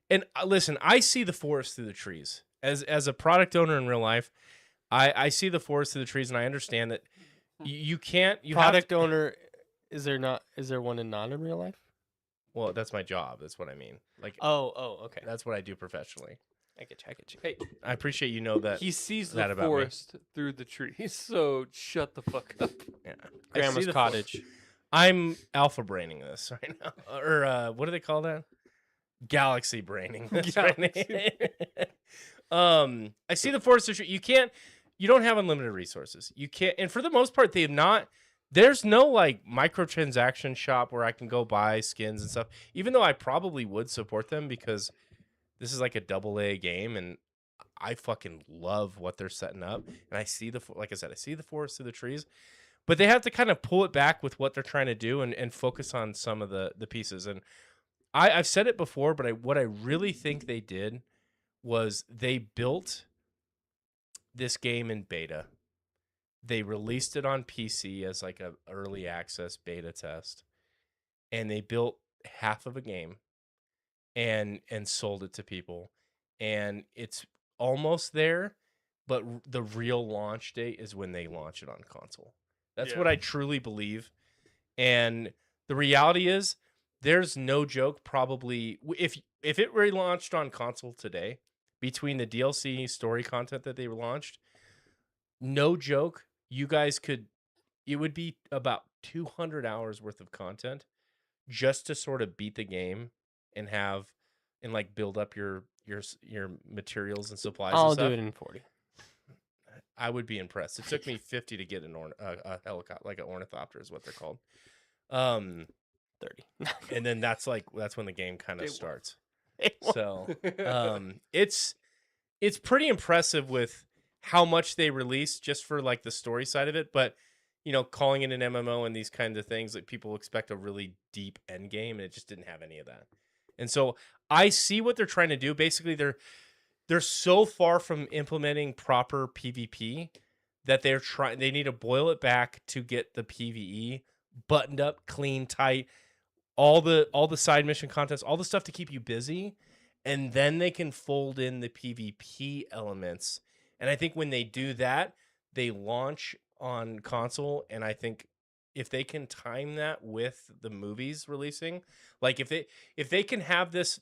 And listen, I see the forest through the trees. As a product owner in real life, I see the forest through the trees, and I understand that you can't. You Product have to, owner. Is there one not in real life? well, that's my job. That's what I mean. Like, Oh, okay. that's what I do professionally. I get you. Hey, I appreciate you know that. he sees that the about me. forest through the trees, so shut the fuck up. Yeah. I Grandma's see the cottage. I'm alpha braining this right now, or what do they call that? Galaxy braining. This right now. I see the forest. You don't have unlimited resources. You can't, and for the most part, they have not. There's no like microtransaction shop where I can go buy skins and stuff. Even though I probably would support them because this is like a AA game, and I fucking love what they're setting up. And I see like I said, I see the forest through the trees. But they have to kind of pull it back with what they're trying to do and focus on some of the pieces. And I've said it before, but what I really think they did was they built this game in beta. They released it on PC as like a early access beta test. And they built half of a game. and sold it to people, and it's almost there, but the real launch date is when they launch it on console. That's what I truly believe. And the reality is, there's no joke. Probably, if it relaunched on console today, between the DLC story content that they launched, no joke, you guys could. It would be about 200 hours worth of content just to sort of beat the game and like build up your materials and supplies and I'll do stuff. it in 40. I would be impressed. It took me 50 to get a helicopter, like an ornithopter is what they're called. 30. And then that's when the game kind Day of one. starts. So, it's pretty impressive with how much they release just for like the story side of it, but calling it an MMO and these kinds of things, like people expect a really deep end game, and it just didn't have any of that. And so I see what they're trying to do. Basically, they're so far from implementing proper PvP that they need to boil it back to get the PvE buttoned up, clean, tight, all the side mission contents, all the stuff to keep you busy, and then they can fold in the PvP elements. And I think when they do that, they launch on console, and I think if they can time that with the movies releasing, like if they can have this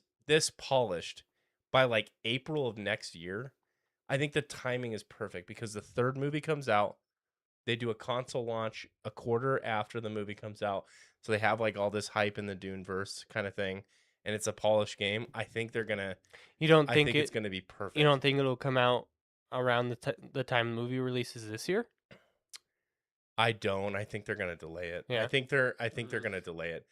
polished by like April of next year, I think the timing is perfect because the third movie comes out. They do a console launch a quarter after the movie comes out. So they have like all this hype in the Duneverse kind of thing, and it's a polished game. I think they're gonna. You don't I think think it's gonna be perfect. You don't think it'll come out around the time the movie releases this year? I don't. I think they're gonna delay it. Yeah. I think they're gonna delay it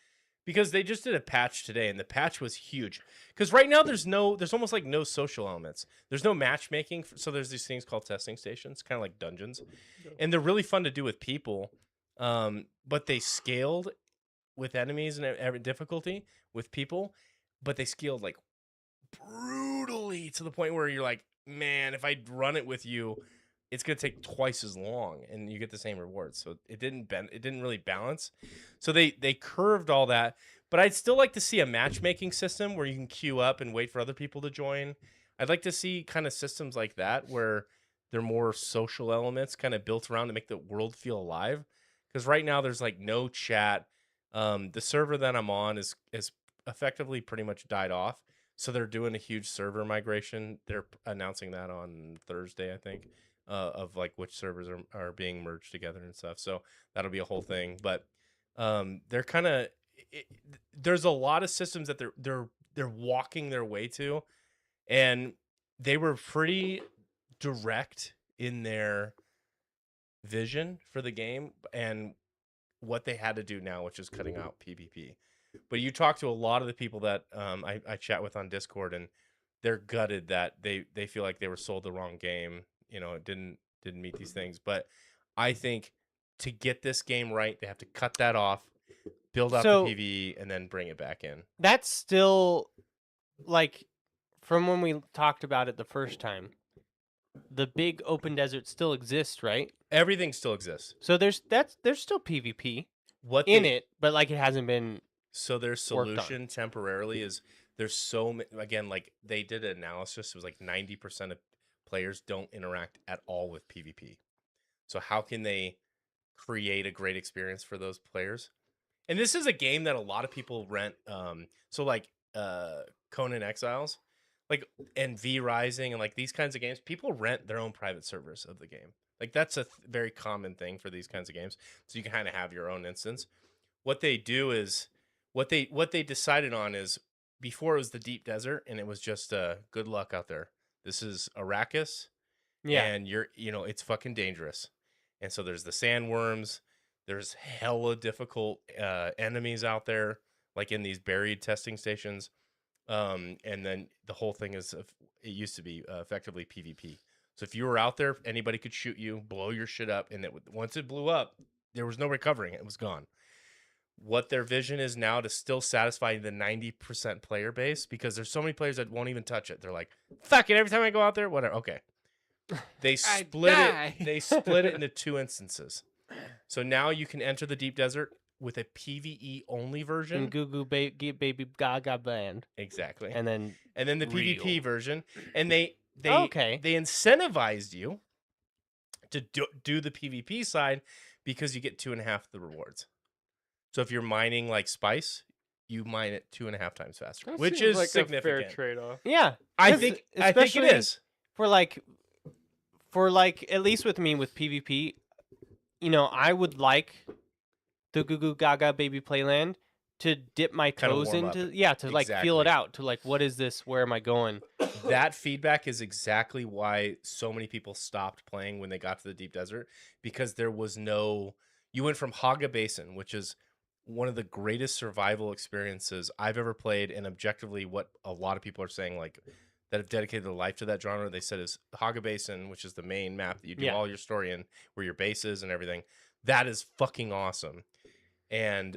because they just did a patch today, and the patch was huge. Because right now there's almost like no social elements. There's no matchmaking, so there's these things called testing stations, kind of like dungeons, and they're really fun to do with people. But they scaled with enemies and every difficulty with people, but they scaled like brutally to the point where you're like, man, if I run it with you, it's gonna take twice as long, and you get the same rewards. So it didn't really balance. So they curved all that, but I'd still like to see a matchmaking system where you can queue up and wait for other people to join. I'd like to see kind of systems like that where they're more social elements kind of built around to make the world feel alive. Because right now there's like no chat. The server that I'm on is effectively pretty much died off. So they're doing a huge server migration. They're announcing that on Thursday, I think, of like which servers are being merged together and stuff. So that'll be a whole thing. But they're kind of there's a lot of systems that they're walking their way to, and they were pretty direct in their vision for the game and what they had to do now, which is cutting out PvP. But you talk to a lot of the people that I chat with on Discord, and they're gutted that they feel like they were sold the wrong game. It didn't meet these things. But I think to get this game right, they have to cut that off, build out the PvE, and then bring it back in. That's still like from when we talked about it the first time. The big open desert still exists, right? Everything still exists. So there's still PvP in it, but like it hasn't been. So their solution temporarily is there's so many, again, like they did an analysis. It was like 90% of players don't interact at all with PvP. So how can they create a great experience for those players? And this is a game that a lot of people rent. So like Conan Exiles, like, and V Rising, and like these kinds of games, people rent their own private servers of the game. Like that's a very common thing for these kinds of games. So you can kind of have your own instance. What they do is what they decided on is, before it was the deep desert and it was just good luck out there. This is Arrakis, and it's fucking dangerous. And so there's the sandworms, there's hella difficult enemies out there, like in these buried testing stations. And then the whole thing is, it used to be effectively PvP. So if you were out there, anybody could shoot you, blow your shit up, and once it blew up, there was no recovering it. It was gone. What their vision is now to still satisfy the 90% player base, because there's so many players that won't even touch it. They're like, fuck it, every time I go out there, whatever. Okay. They split it into two instances. So now you can enter the deep desert with a PvE only And version. Goo Goo Baby Gaga Band, Exactly. and then And then the PvP Real. version, and they Okay. they incentivized you to do the PvP side because you get 2.5 the rewards. So if you're mining like spice, you mine it 2.5 times faster, That which seems is like a fair significant. trade-off. yeah, I 'cause think it especially is. for at least with me with PvP, I would like the Goo Goo Gaga Baby Playland to dip my Kinda toes warm up. into, to like feel it Exactly. out, to like, what is this? Where am I going? That feedback is exactly why so many people stopped playing when they got to the deep desert, because there was no. You went from Haga Basin, which is one of the greatest survival experiences I've ever played, and objectively, what a lot of people are saying, like that have dedicated their life to that genre, they said is Haga Basin, which is the main map that you do Yeah. all your story in, where your base is and everything. That is fucking awesome. And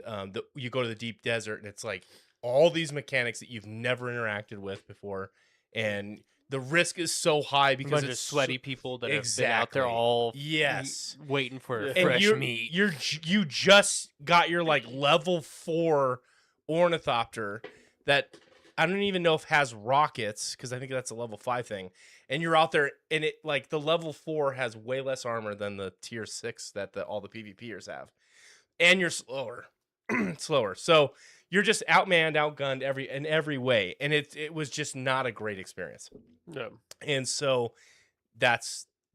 you go to the deep desert, and it's like all these mechanics that you've never interacted with before, and the risk is so high A because bunch it's of sweaty people that have been out there Exactly. all Yes. waiting for Yeah. and fresh meat. you just got your like level 4 ornithopter that I don't even know if has rockets, because I think that's a level 5 thing, and you're out there, and it like the level 4 has way less armor than the tier 6 that all the PvPers have, and you're slower. So you're just outmanned, outgunned in every way, and it was just not a great experience. No. And so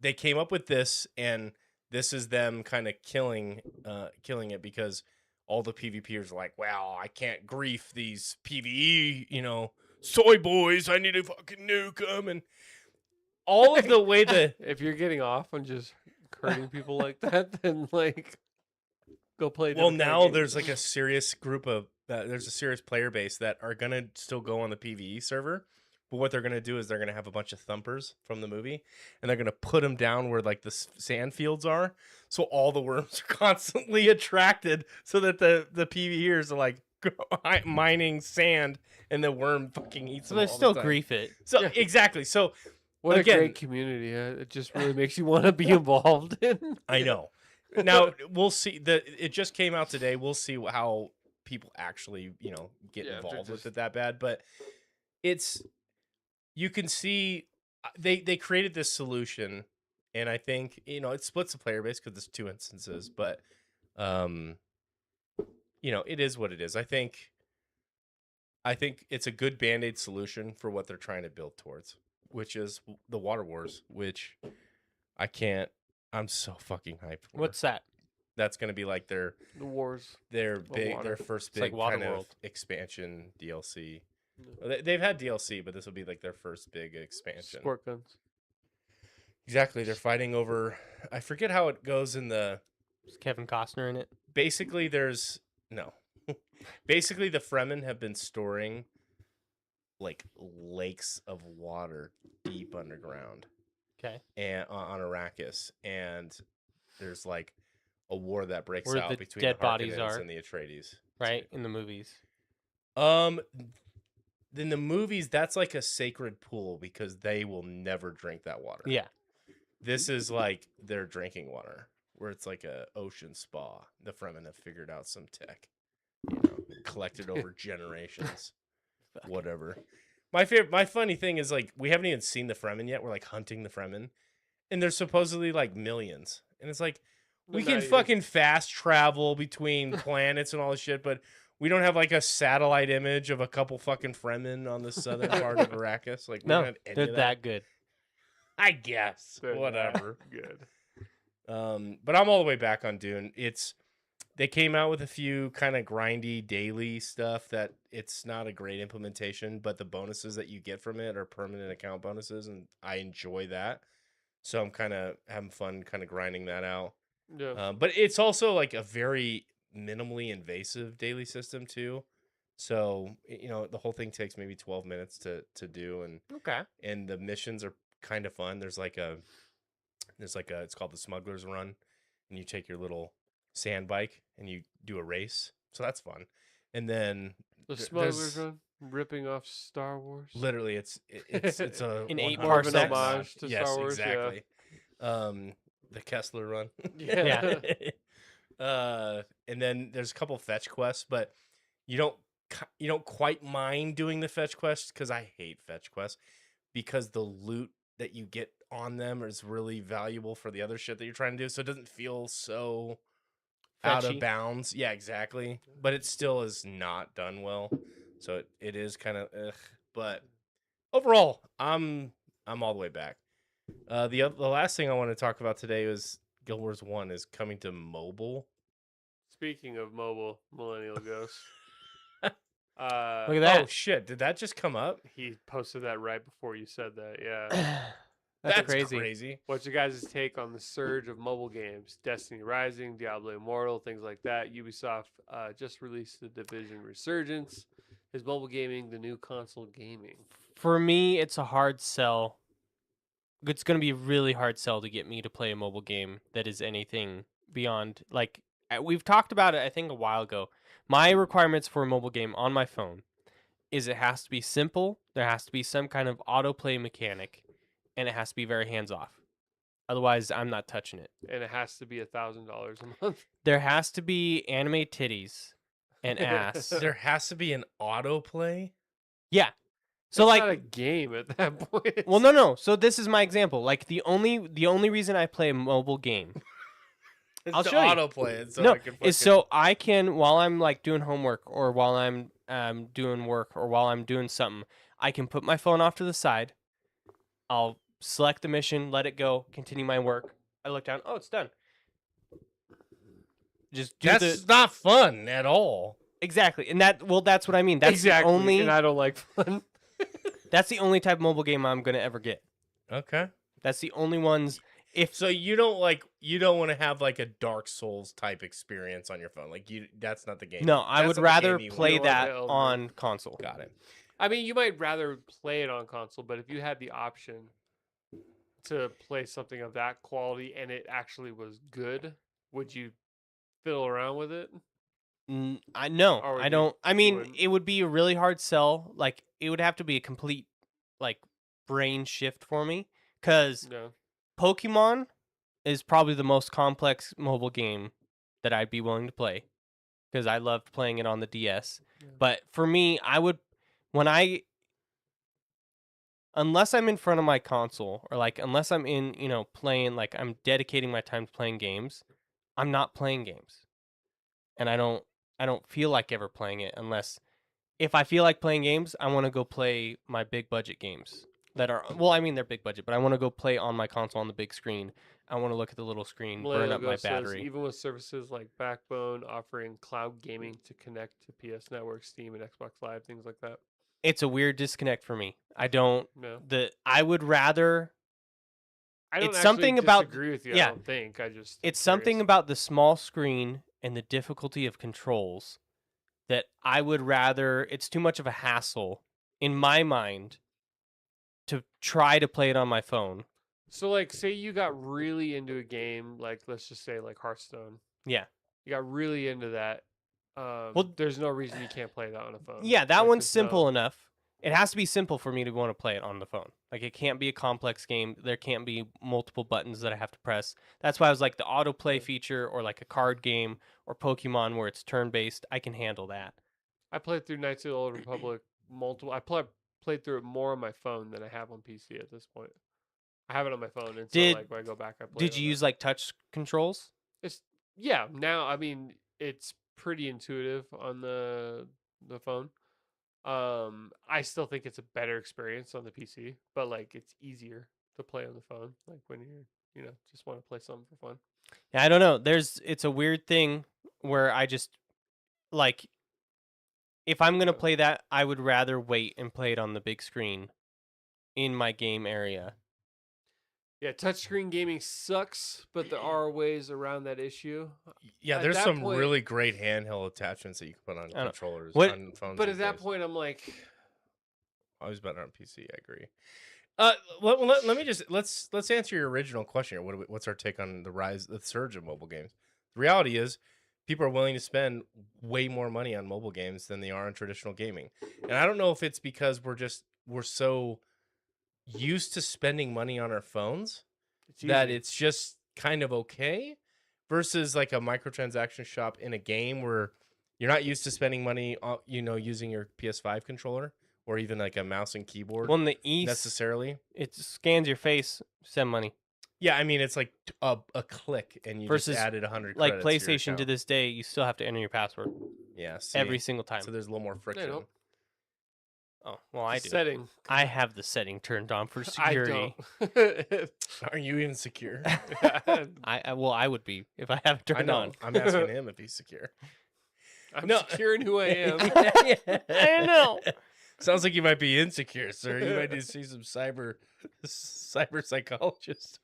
they came up with this, and this is them kind of killing it, because all the PvPers are like, wow, I can't grief these PvE, soy boys. I need to fucking nuke them, and all of the way If you're getting off on just hurting people like that, then like go play. well, different kind of now games. there's like a serious group of there's a serious player base that are gonna still go on the PvE server, but what they're gonna do is they're gonna have a bunch of thumpers from the movie, and they're gonna put them down where like the sand fields are, so all the worms are constantly attracted, so that the PvEers are like mining sand, and the worm fucking eats So them they all still the time. grief it. So Yeah. exactly. So What again, a great community! It just really makes you want to be involved in. I know. Now we'll see. It just came out today. We'll see how people actually, get Yeah, if they're involved with just- it that bad. But you can see they created this solution, and I think it splits the player base because there's 2 instances. But it is what it is. I think it's a good Band-Aid solution for what they're trying to build towards, which is the Water Wars, which I'm so fucking hyped for. What's that? That's going to be like their The wars. their water. first It's like big kind Waterworld. of expansion DLC. They've had DLC, but this will be like their first big expansion. Squirt guns. Exactly. They're fighting over, I forget how it goes in Is Kevin Costner in it? basically there's no. Basically the Fremen have been storing like lakes of water deep underground. Okay. And on Arrakis, and there's like a war that breaks Where out the between dead the bodies Harkonnens are. and the Atreides. Right? In the movies. In the movies, that's like a sacred pool because they will never drink that water. Yeah. This is like their drinking water, where it's like a ocean spa. The Fremen have figured out some tech, collected over generations. Whatever. My funny thing is, like, we haven't even seen the Fremen yet. We're like hunting the Fremen, and there's supposedly like millions, and it's like we They're can not even- fucking fast travel between planets and all this shit, but we don't have like a satellite image of a couple fucking Fremen on the southern part of Arrakis. Like, we don't No, have any they're of that good. I guess. They're that Whatever. Good. But I'm all the way back on Dune. They came out with a few kind of grindy daily stuff that it's not a great implementation, but the bonuses that you get from it are permanent account bonuses, and I enjoy that. So I'm kind of having fun kind of grinding that out. Yeah. But it's also like a very minimally invasive daily system too. So, the whole thing takes maybe 12 minutes to do, Okay. and the missions are kind of fun. There's it's called the Smuggler's Run, and you take your little sand bike and you do a race. So that's fun. And then The there's- Smuggler's Run, ripping off Star Wars. literally it's a In 8 More of an parsecs. homage to yes, Star Wars. exactly. The Kessler Run. Yeah. And then there's a couple fetch quests, but you don't quite mind doing the fetch quests because I hate fetch quests because the loot that you get on them is really valuable for the other shit that you're trying to do. So it doesn't feel so out of Fetchy. bounds. Yeah, exactly. But it still is not done well. So it is kind of ugh. But overall, I'm all the way back. The last thing I want to talk about today was Guild Wars 1 is coming to mobile. Speaking of mobile, Millennial Ghost. Look at that. Oh shit, did that just come up? He posted that right before you said that. Yeah. That's crazy. What's your guys' take on the surge of mobile games? Destiny Rising, Diablo Immortal, things like that. Ubisoft just released the Division Resurgence. Is mobile gaming the new console gaming? For me, it's a hard sell. It's going to be a really hard sell to get me to play a mobile game that is anything beyond, like, we've talked about it, I think, a while ago. My requirements for a mobile game on my phone is it has to be simple, there has to be some kind of autoplay mechanic, and it has to be very hands-off. Otherwise, I'm not touching it. And it has to be $1,000 a month. There has to be anime titties and ass. There has to be an autoplay. Yeah. So It's like not a game at that point. well no. So this is my example. Like the only reason I play a mobile game I'll to show you. autoplay it so no, I can is so I can, while I'm like doing homework or while I'm doing work or while I'm doing something, I can put my phone off to the side. I'll select the mission, let it go, continue my work. I look down, oh, it's done. Just do That's not fun at all. exactly. And that's what I mean. That's exactly. the only And I don't like fun. that's the only type of mobile game I'm going to ever get. Okay. That's the only ones. If So you don't want to have like a Dark Souls type experience on your phone. Like that's not the game. no, I That's would not the rather game you want. play You want that the Elden on console. Got it. I mean, you might rather play it on console, but if you had the option to play something of that quality and it actually was good, would you fiddle around with it? I know. Or would I you- don't. I you mean, wouldn't? it would be a really hard sell. Like, it would have to be a complete, like, brain shift for me. Because No. Pokemon is probably the most complex mobile game that I'd be willing to play. Because I loved playing it on the DS. Yeah. But for me, I would, unless I'm in front of my console, or like, unless I'm in, playing, like, I'm dedicating my time to playing games, I'm not playing games. And I don't feel like ever playing it unless, if I feel like playing games, I want to go play my big budget games that are, well, I mean, they're big budget, but I want to go play on my console on the big screen. I want to look at the little screen, burn Millennial up my Ghost says, battery. even with services like Backbone offering cloud gaming to connect to PS Network, Steam, and Xbox Live, things like that. It's a weird disconnect for me. I don't, No. I would rather, I don't It's actually something about- disagree with you. yeah. I don't think. I just. it's something curious. about the small screen and the difficulty of controls that I would rather, it's too much of a hassle in my mind to try to play it on my phone. So, like, say you got really into a game, like, let's just say, like, Hearthstone. Yeah. You got really into that. Well, there's no reason you can't play that on a phone. Yeah, that Like, one's there's no- simple enough. It has to be simple for me to want to play it on the phone. Like, it can't be a complex game. There can't be multiple buttons that I have to press. That's why I was like the autoplay Yeah. feature, or like a card game or Pokemon where it's turn-based. I can handle that. I played through Knights of the Old Republic multiple. I played through it more on my phone than I have on PC at this point. I have it on my phone, and so Did- like when I go back, I play. Did it you on use like touch controls? It's yeah. Now I mean it's pretty intuitive on the phone. I still think it's a better experience on the PC, but like it's easier to play on the phone. Like when you're just want to play something for fun. Yeah, I don't know. It's a weird thing where I just like, if I'm going to Yeah. play that, I would rather wait and play it on the big screen in my game area. Yeah, touchscreen gaming sucks, but there are ways around that issue. Yeah, At there's that some point- really great handheld attachments that you can put on I don't- controllers what- on phones. But these at that days. point, I'm like, Always better on PC. I agree. Let me just let's answer your original question here. What's our take on the surge of mobile games? The reality is, people are willing to spend way more money on mobile games than they are on traditional gaming, and I don't know if it's because we're so used to spending money on our phones it's that easy. it's just kind of okay, versus like a microtransaction shop in a game where you're not used to spending money, using your PS5 controller or even like a mouse and keyboard Well, in the East, necessarily. it scans your face, send money. Yeah, I mean it's like a click, and you Versus, just added 100 like credits to your PlayStation to account. this day, you still have to enter your password Yeah, see? every single time. So there's a little more friction. don't. Oh, well, I do. Setting. I have the setting turned on for I security. don't. Are you even secure? I would be if I have it I turned know. on. I'm asking him if he's secure. I'm No. secure in who I am. I know. Sounds like you might be insecure, sir. You might need to see some cyber psychologist.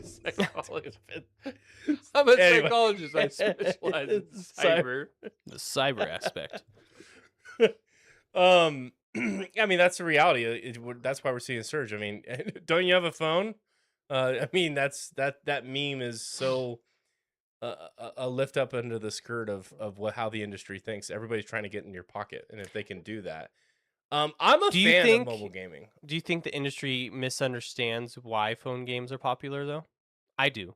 Psychologist. I'm a Anyway. psychologist. I specialize in cyber. The cyber aspect. I mean, that's the reality. That's why we're seeing a surge. I mean, don't you have a phone? I mean, that meme is so a lift up under the skirt of how the industry thinks. Everybody's trying to get in your pocket, and if they can do that, I'm a fan of mobile gaming. Do you think the industry misunderstands why phone games are popular, though? I do.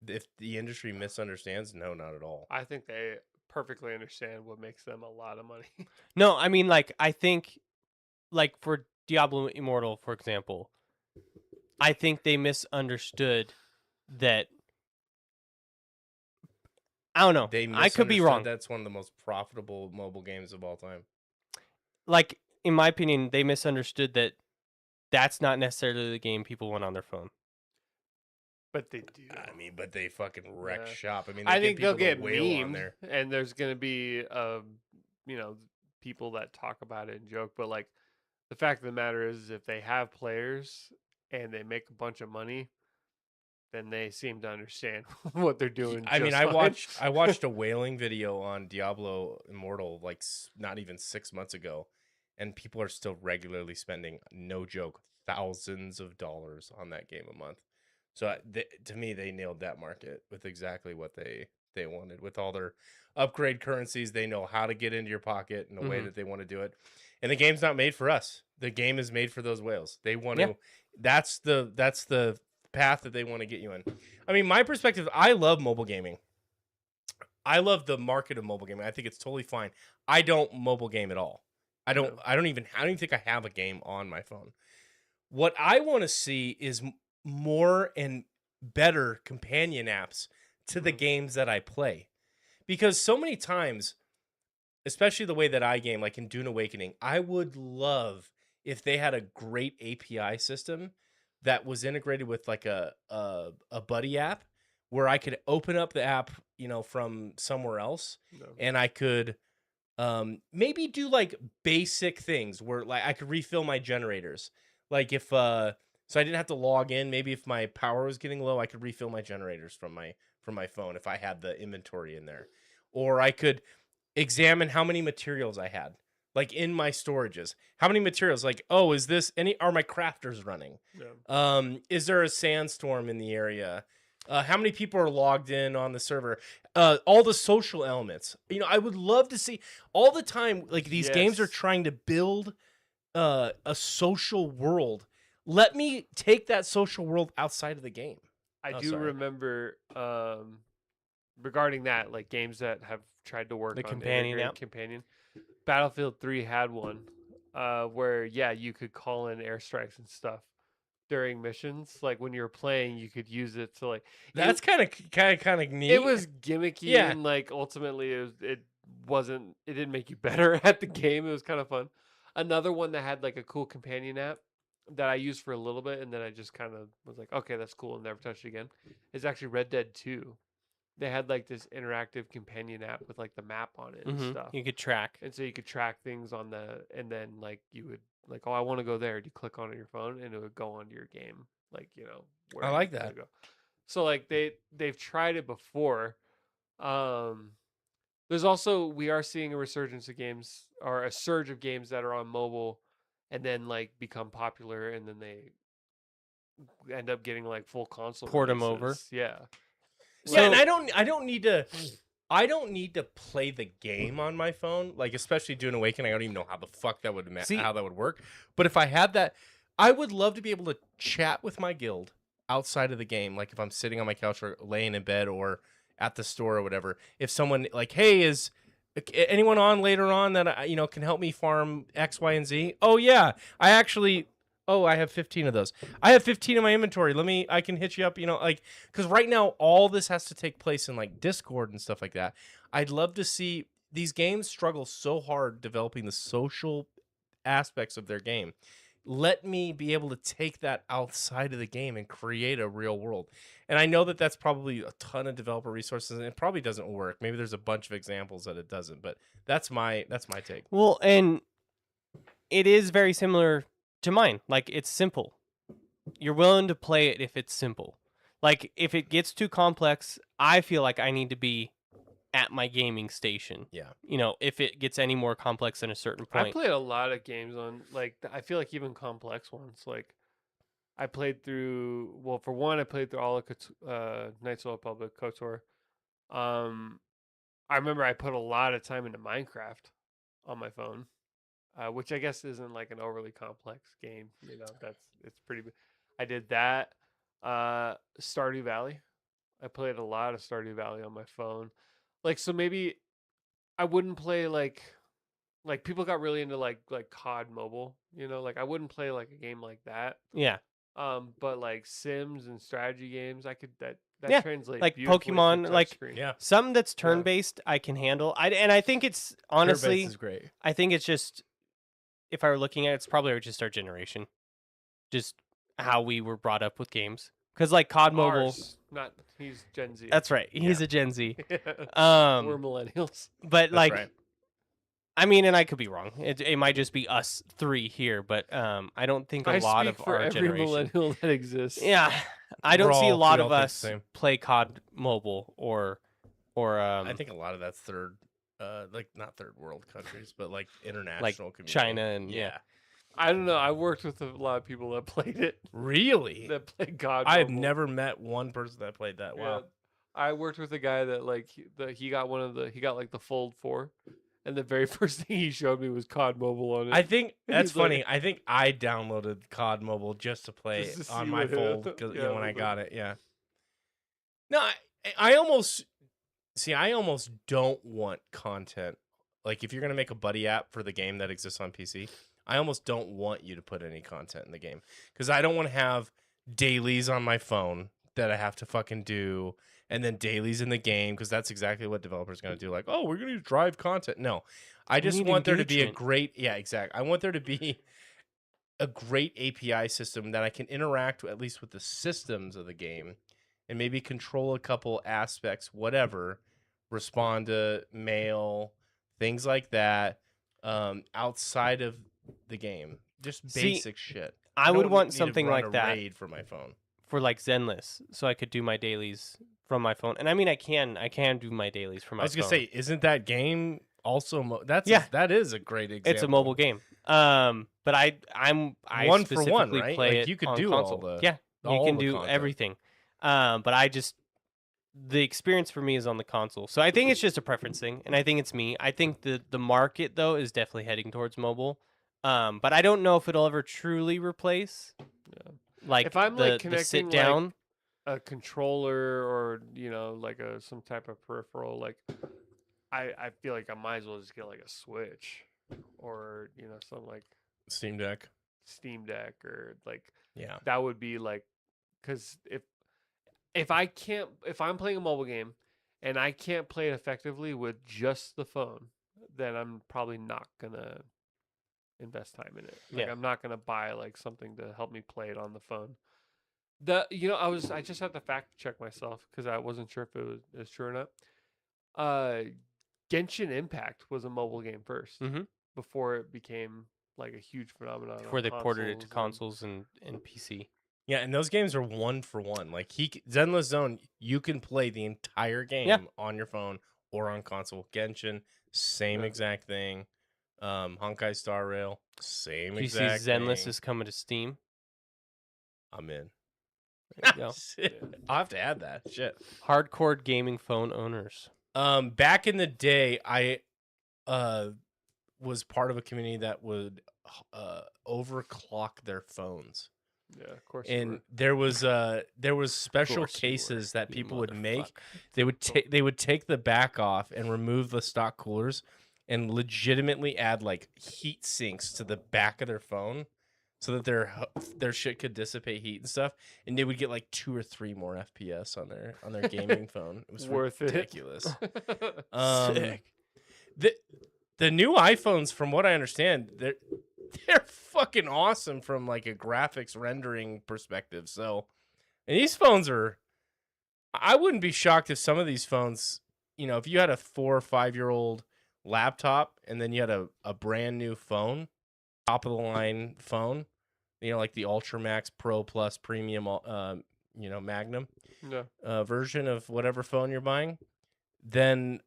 If the industry misunderstands, no, not at all. I think they perfectly understand what makes them a lot of money. No, I mean, like, I think, like, for Diablo Immortal, for example, I think they misunderstood that. I don't know. I could be misunderstood wrong. That's one of the most profitable mobile games of all time. Like, in my opinion, they misunderstood that that's not necessarily the game people want on their phone. But they do. I mean, but they fucking wreck Yeah. shop. I mean, I think they'll get whale on memed, there. and there's gonna be people that talk about it and joke. But like, the fact of the matter is, if they have players and they make a bunch of money, then they seem to understand what they're doing. I mean, just fine. I watched a whaling video on Diablo Immortal like not even 6 months ago, and people are still regularly spending, no joke, thousands of dollars on that game a month. So to me, they nailed that market with exactly what they wanted. With all their upgrade currencies, they know how to get into your pocket in a way that they want to do it. And the game's not made for us. The game is made for those whales. They want to. That's the path that they want to get you in. I mean, my perspective, I love mobile gaming. I love the market of mobile gaming. I think it's totally fine. I don't mobile game at all. I don't even think I have a game on my phone. What I want to see is more and better companion apps to the games that I play. Because so many times, especially the way that I game, like in Dune Awakening, I would love if they had a great API system that was integrated with like a buddy app where I could open up the app, from somewhere else, and I could maybe do like basic things where like I could refill my generators. Like if so I didn't have to log in. Maybe if my power was getting low, I could refill my generators from my phone if I had the inventory in there. Or I could examine how many materials I had, like in my storages. How many materials? Like, oh, are my crafters running? Yeah. Is there a sandstorm in the area? How many people are logged in on the server? All the social elements. I would love to see all the time. Like these games are Yes. trying to build a social world. Let me take that social world outside of the game. I Oh, do sorry. remember regarding that, like games that have tried to work The on companion integrating app? companion. Battlefield 3 had one where you could call in airstrikes and stuff during missions. Like when you were playing, you could use it to like. That's kind of neat. It was gimmicky, Yeah. and like ultimately, it didn't make you better at the game. It was kind of fun. Another one that had like a cool companion app that I used for a little bit, and then I just kind of was like, okay, that's cool, and never touched it again. Is actually Red Dead 2. They had like this interactive companion app with like the map on it and stuff. You could track. And so you could track things and then like you would like, oh, I want to go there. You click on it on your phone and it would go onto your game. Like, where I you like wanna that. go. So like they've tried it before. There's also, we are seeing a resurgence of games or a surge of games that are on mobile and then like become popular and then they end up getting like full console Port 'em over. releases. Yeah. Yeah, and I don't need to play the game on my phone. Like especially Dune Awakening, I don't even know how the fuck that would See- how that would work. But if I had that, I would love to be able to chat with my guild outside of the game, like if I'm sitting on my couch or laying in bed or at the store or whatever, if someone like, hey, is anyone on later on that can help me farm X, Y, and Z? Oh yeah, I actually. Oh, I have 15 of those. I have 15 in my inventory. I can hit you up. Like because right now all this has to take place in like Discord and stuff like that. I'd love to see these games struggle so hard developing the social aspects of their game. Let me be able to take that outside of the game and create a real world. And I know that that's probably a ton of developer resources and it probably doesn't work. Maybe there's a bunch of examples that it doesn't, but that's my take. Well, and it is very similar to mine. Like, it's simple. You're willing to play it if it's simple. Like, if it gets too complex, I feel like I need to be at my gaming station. Yeah. If it gets any more complex than a certain I point. played a lot of games on I feel like even complex ones. Like I played through. Well, for one, I played through all of Knights of the Republic KOTOR. I remember I put a lot of time into Minecraft on my phone, which I guess isn't like an overly complex game. It's pretty. I did that. Stardew Valley. I played a lot of Stardew Valley on my phone. Like so maybe I wouldn't play like people got really into like COD Mobile, like I wouldn't play like a game like that. Yeah. But like Sims and strategy games, I could that Yeah, translates like beautifully to Pokemon, like touchscreen. Yeah. something that's turn-based I can handle. I think it's honestly, Turn-based is great. I think it's just, if I were looking at it, it's probably just our generation, just how we were brought up with games. Because like COD Mobile, Ours, not he's Gen Z. that's right, he's a Gen Z. We're Um, millennials. but That's like, right. I mean, and I could be wrong. It might just be us three here, but I don't think a I lot speak of for our every generation. millennial that exists. Yeah, I don't see a We lot all of think the us same. play COD Mobile or I think a lot of that's third, like not third world countries, but like international community. China and yeah. I don't know. I worked with a lot of people that played it. Really? That played God. I have Mobile. never met one person that played that. Wow. Yeah. I worked with a guy that like he got like the Fold 4, and the very first thing he showed me was COD Mobile on it. I think that's He's like- funny. I think I downloaded COD Mobile just to play Just to it on see my what it- Fold because yeah, when I like- got it. Yeah. No, I almost see. I almost don't want content. Like if you're gonna make a buddy app for the game that exists on PC, I almost don't want you to put any content in the game because I don't want to have dailies on my phone that I have to fucking do, and then dailies in the game because that's exactly what developers are gonna do. Like, oh, we're gonna drive content. No, I We just need want there to be a engagement. great. Yeah, exactly. I want there to be a great API system that I can interact at least with the systems of the game and maybe control a couple aspects, whatever, respond to mail, things like that, outside of the game. Just See, basic shit. I would don't want need to something run like a that raid for my phone. for like Zenless, so I could do my dailies from my phone. And I mean, I can do my dailies from my I was phone. gonna say, isn't that game also? Yeah. That is a great example. It's a mobile game. But I One for one, specifically right? play Like, it you could on do all console. the- Yeah, you all can the do content. everything. But the experience for me is on the console. So I think it's just a preference thing, and I think it's me. I think the market though is definitely heading towards mobile. But I don't know if it'll ever truly replace. Yeah. Like If I'm, the, like, the connecting, sit like, down. a controller or like some type of peripheral, like I feel like I might as well just get like a Switch or some like Steam Deck. Steam Deck or like Yeah. that would be like, because if I'm playing a mobile game and I can't play it effectively with just the phone, then I'm probably not gonna invest time in it. Like Yeah. I'm not gonna buy like something to help me play it on the phone. I just had to fact check myself because I wasn't sure if it was true or not. Genshin Impact was a mobile game first Mhm. before it became like a huge phenomenon. Before on they ported it to consoles consoles and PC. Yeah, and those games are one for one. Like Zenless Zone, you can play the entire game on your phone or on console. Genshin, same Yeah. exact thing. Honkai Star Rail, same Do you see exact Zenless thing. is coming to Steam? I'm in. There you go. Shit. I'll have to add that. Shit. Hardcore gaming phone owners. Back in the day, I was part of a community that would overclock their phones. Yeah, of course. you And were. there was special course you were, cases that you people would make. motherfucker. They would take the back off and remove the stock coolers and legitimately add like heat sinks to the back of their phone so that their shit could dissipate heat and stuff, and they would get like 2 or 3 more FPS on their gaming phone. It was Worth ridiculous. it. Sick. The new iPhones, from what I understand, they're fucking awesome from like a graphics rendering perspective. So, and these phones are, I wouldn't be shocked if some of these phones, if you had a 4 or 5-year-old laptop and then you had a brand new phone, top of the line phone, like the Ultra Max Pro Plus Premium, Magnum Yeah. version of whatever phone you're buying, then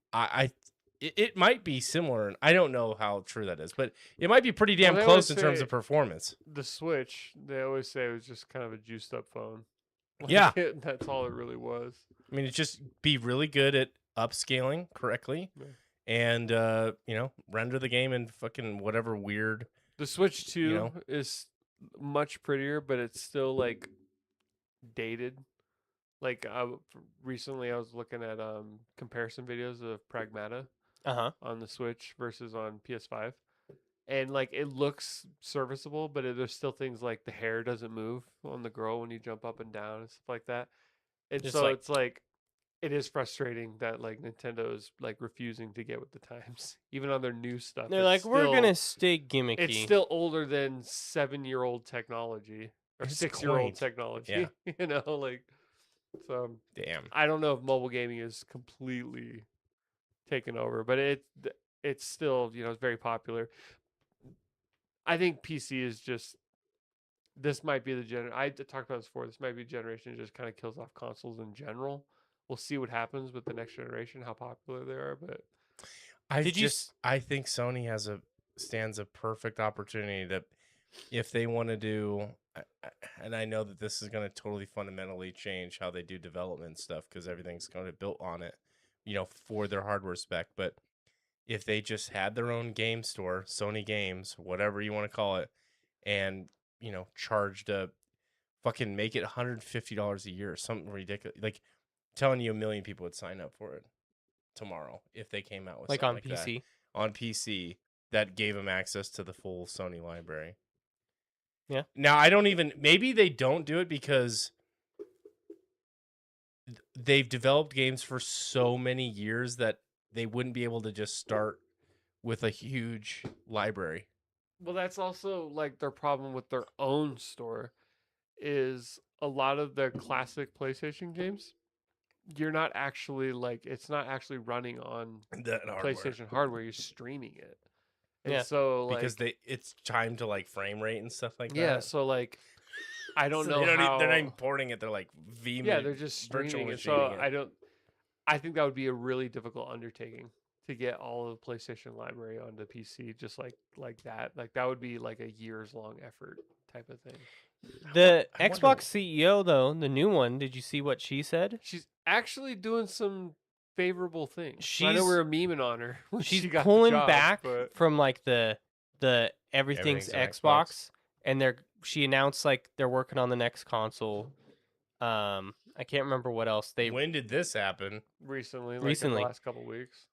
it might be similar. And I don't know how true that is, but it might be pretty damn they close in always terms say- of performance. The Switch, they always say it was just kind of a juiced up phone. Yeah. That's all it really was. I mean, it's just be really good at upscaling correctly, Yeah. and render the game in fucking whatever weird. The Switch 2 know? is much prettier, but it's still like dated. Like recently, I was looking at comparison videos of Pragmata on the Switch versus on PS5, and like it looks serviceable, but there's still things like the hair doesn't move on the girl when you jump up and down and stuff like that. And Just so like- it's like it is frustrating that like Nintendo is like refusing to get with the times, even on their new stuff. They're it's like, we're still- gonna stay gimmicky. It's still older than 7-year-old technology or It's 6-year-old quaint. technology. Yeah. Like so. Damn. I don't know if mobile gaming is completely taken over, but it's still it's very popular. I think PC is just this might be the I talked about this before. This might be a generation that just kind of kills off consoles in general. We'll see what happens with the next generation, how popular they are. But I think Sony stands a perfect opportunity that if they want to do, and I know that this is going to totally fundamentally change how they do development stuff because everything's going to be built on it, for their hardware spec. But if they just had their own game store, Sony Games, whatever you want to call it, and charged fucking make it $150 a year, something ridiculous, like telling you 1 million people would sign up for it tomorrow if they came out with like something on like PC. that. On PC that gave them access to the full Sony library. Yeah. Now maybe they don't do it because they've developed games for so many years that they wouldn't be able to just start with a huge library. well, that's also like their problem with their own store is a lot of the classic PlayStation games. You're not actually like it's not actually running on That hardware. PlayStation hardware. You're streaming it, and Yeah, so like Because it's timed to like frame rate and stuff like yeah. that. So like I don't So know how they're not even porting it. They're like they're just virtual streaming it. machining So I think that would be a really difficult undertaking to get all of the PlayStation library onto PC just like that. Like that would be like a years long effort type of thing. The I wonder- Xbox CEO though, the new one, did you see what she said? She's actually doing some favorable things. I know She's- we were memeing on her. When She's she got the pulling job, back but from like the everything's Everything's Xbox, and she announced like they're working on the next console. I can't remember what else they When did this happen? recently, like in Recently. the last couple weeks.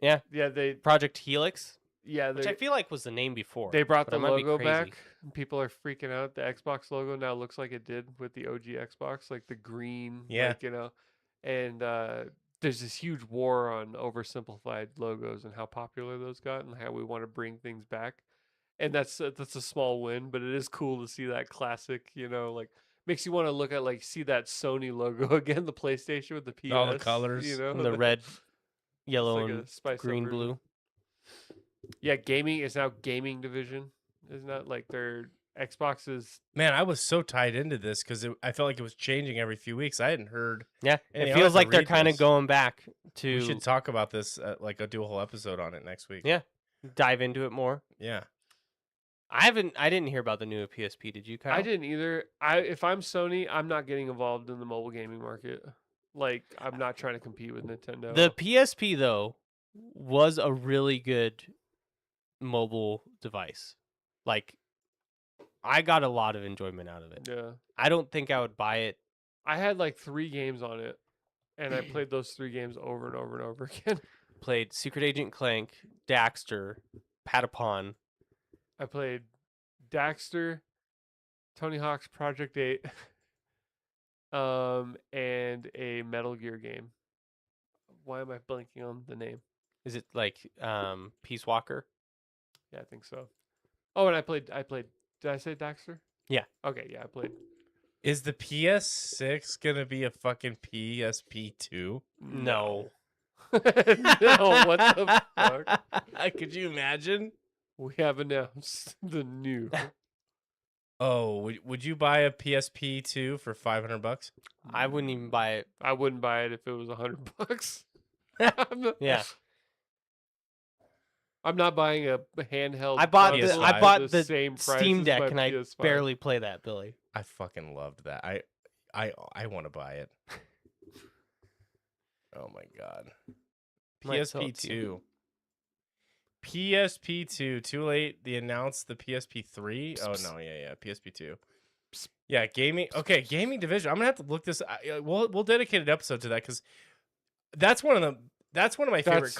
Yeah. Yeah, Project Helix, yeah, which I feel like was the name before. they brought but the I might be logo crazy. back. And people are freaking out. The Xbox logo now looks like it did with the OG Xbox, like the green, Yeah. like, and there's this huge war on oversimplified logos and how popular those got and how we want to bring things back. And that's a small win, but it is cool to see that classic, like makes you want to look at like see that Sony logo again, the PlayStation with the PS, All the colors. And the red, yellow, like a and spiced up green, version. blue. Yeah, gaming is now gaming division. Isn't that like their Xbox is? Man, I was so tied into this because I felt like it was changing every few weeks. I hadn't heard. Yeah, anything. it I'll have feels to like they're read kind of this. going back We to should talk about this. Do a whole episode on it next week. Yeah. dive into it more. Yeah. I didn't hear about the new PSP. Did you, Kyle? I didn't either. If I'm Sony, I'm not getting involved in the mobile gaming market. Like I'm not trying to compete with Nintendo. The PSP though was a really good mobile device. Like I got a lot of enjoyment out of it. Yeah. I don't think I would buy it. I had like 3 games on it, and I played those 3 games over and over and over again. Played Secret Agent Clank, Daxter, Patapon. I played Daxter, Tony Hawk's Project 8, and a Metal Gear game. Why am I blanking on the name? Is it like Peace Walker? Yeah, I think so. Oh, and I played. Did I say Daxter? Yeah. Okay, yeah, I played. Is the PS6 gonna be a fucking PSP2? No. No, what the fuck? Could you imagine? We have announced the new. Oh, would you buy a PSP2 for $500? I wouldn't even buy it. I wouldn't buy it if it was $100. Yeah. I'm not buying a handheld. I bought PS5 I bought the same price Steam as Deck my and I PS5. barely play that, Billy. I fucking loved that. I want to buy it. Oh my god. Might sell it to you. PSP2. Too late. They announced the PSP3. Oh no, yeah, PSP2. Yeah, gaming. Okay, gaming division. I'm gonna have to look this. We'll dedicate an episode to that because that's one of my favorite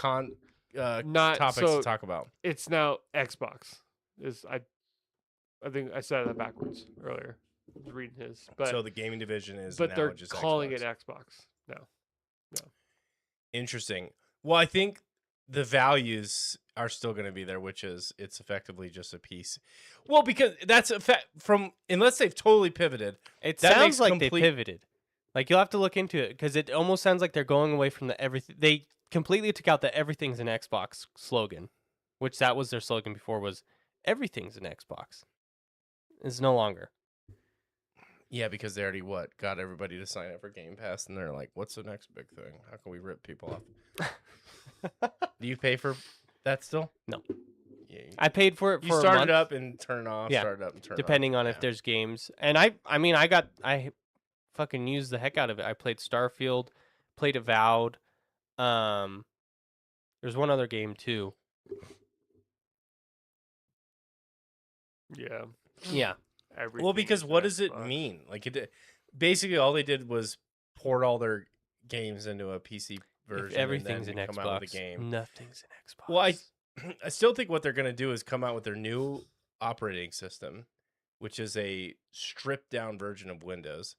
not topics so to talk about. It's now Xbox. I think I said that backwards earlier. I was reading his, but So the gaming division is but now they're just calling Xbox. it Xbox now. Interesting. Well, I think the values are still going to be there, which is it's effectively just a piece. Well, because that's unless they've totally pivoted. It That sounds makes like complete- they pivoted. Like you'll have to look into it because it almost sounds like they're going away from the everything. They completely took out the everything's an Xbox slogan, which that was their slogan before was everything's an Xbox. It's no longer. Yeah, because they already got everybody to sign up for Game Pass, and they're like, "What's the next big thing? How can we rip people off?" Do you pay for that still? No. Yeah, I paid for it you for a start month, it up and turn it off. Yeah, Start it up and turn depending it off. on if there's games. And I fucking used the heck out of it. I played Starfield, played Avowed. There's one other game too. Yeah. Yeah. Everything Well, because is what does it Xbox. mean? Like basically all they did was port all their games into a PC version. If everything's and an then come out with Xbox, a game. nothing's an Xbox. Well, I still think what they're going to do is come out with their new operating system, which is a stripped down version of Windows.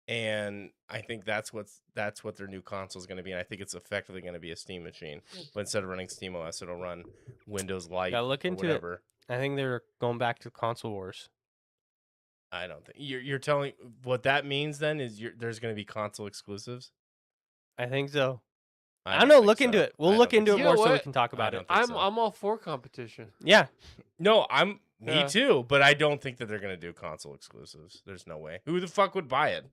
And I think that's what their new console is going to be. And I think it's effectively going to be a Steam machine. But instead of running SteamOS, it'll run Windows Lite Gotta look or into it. whatever. I think they're going back to console wars. I don't think you're telling what that means. Then is there's going to be console exclusives. I think so. I don't don't know. think Look so. into it. We'll I look don't into it think You know more so we what? can talk I about don't it. think so. I'm all for competition. Yeah. No, me Yeah. too. But I don't think that they're going to do console exclusives. There's no way. Who the fuck would buy it?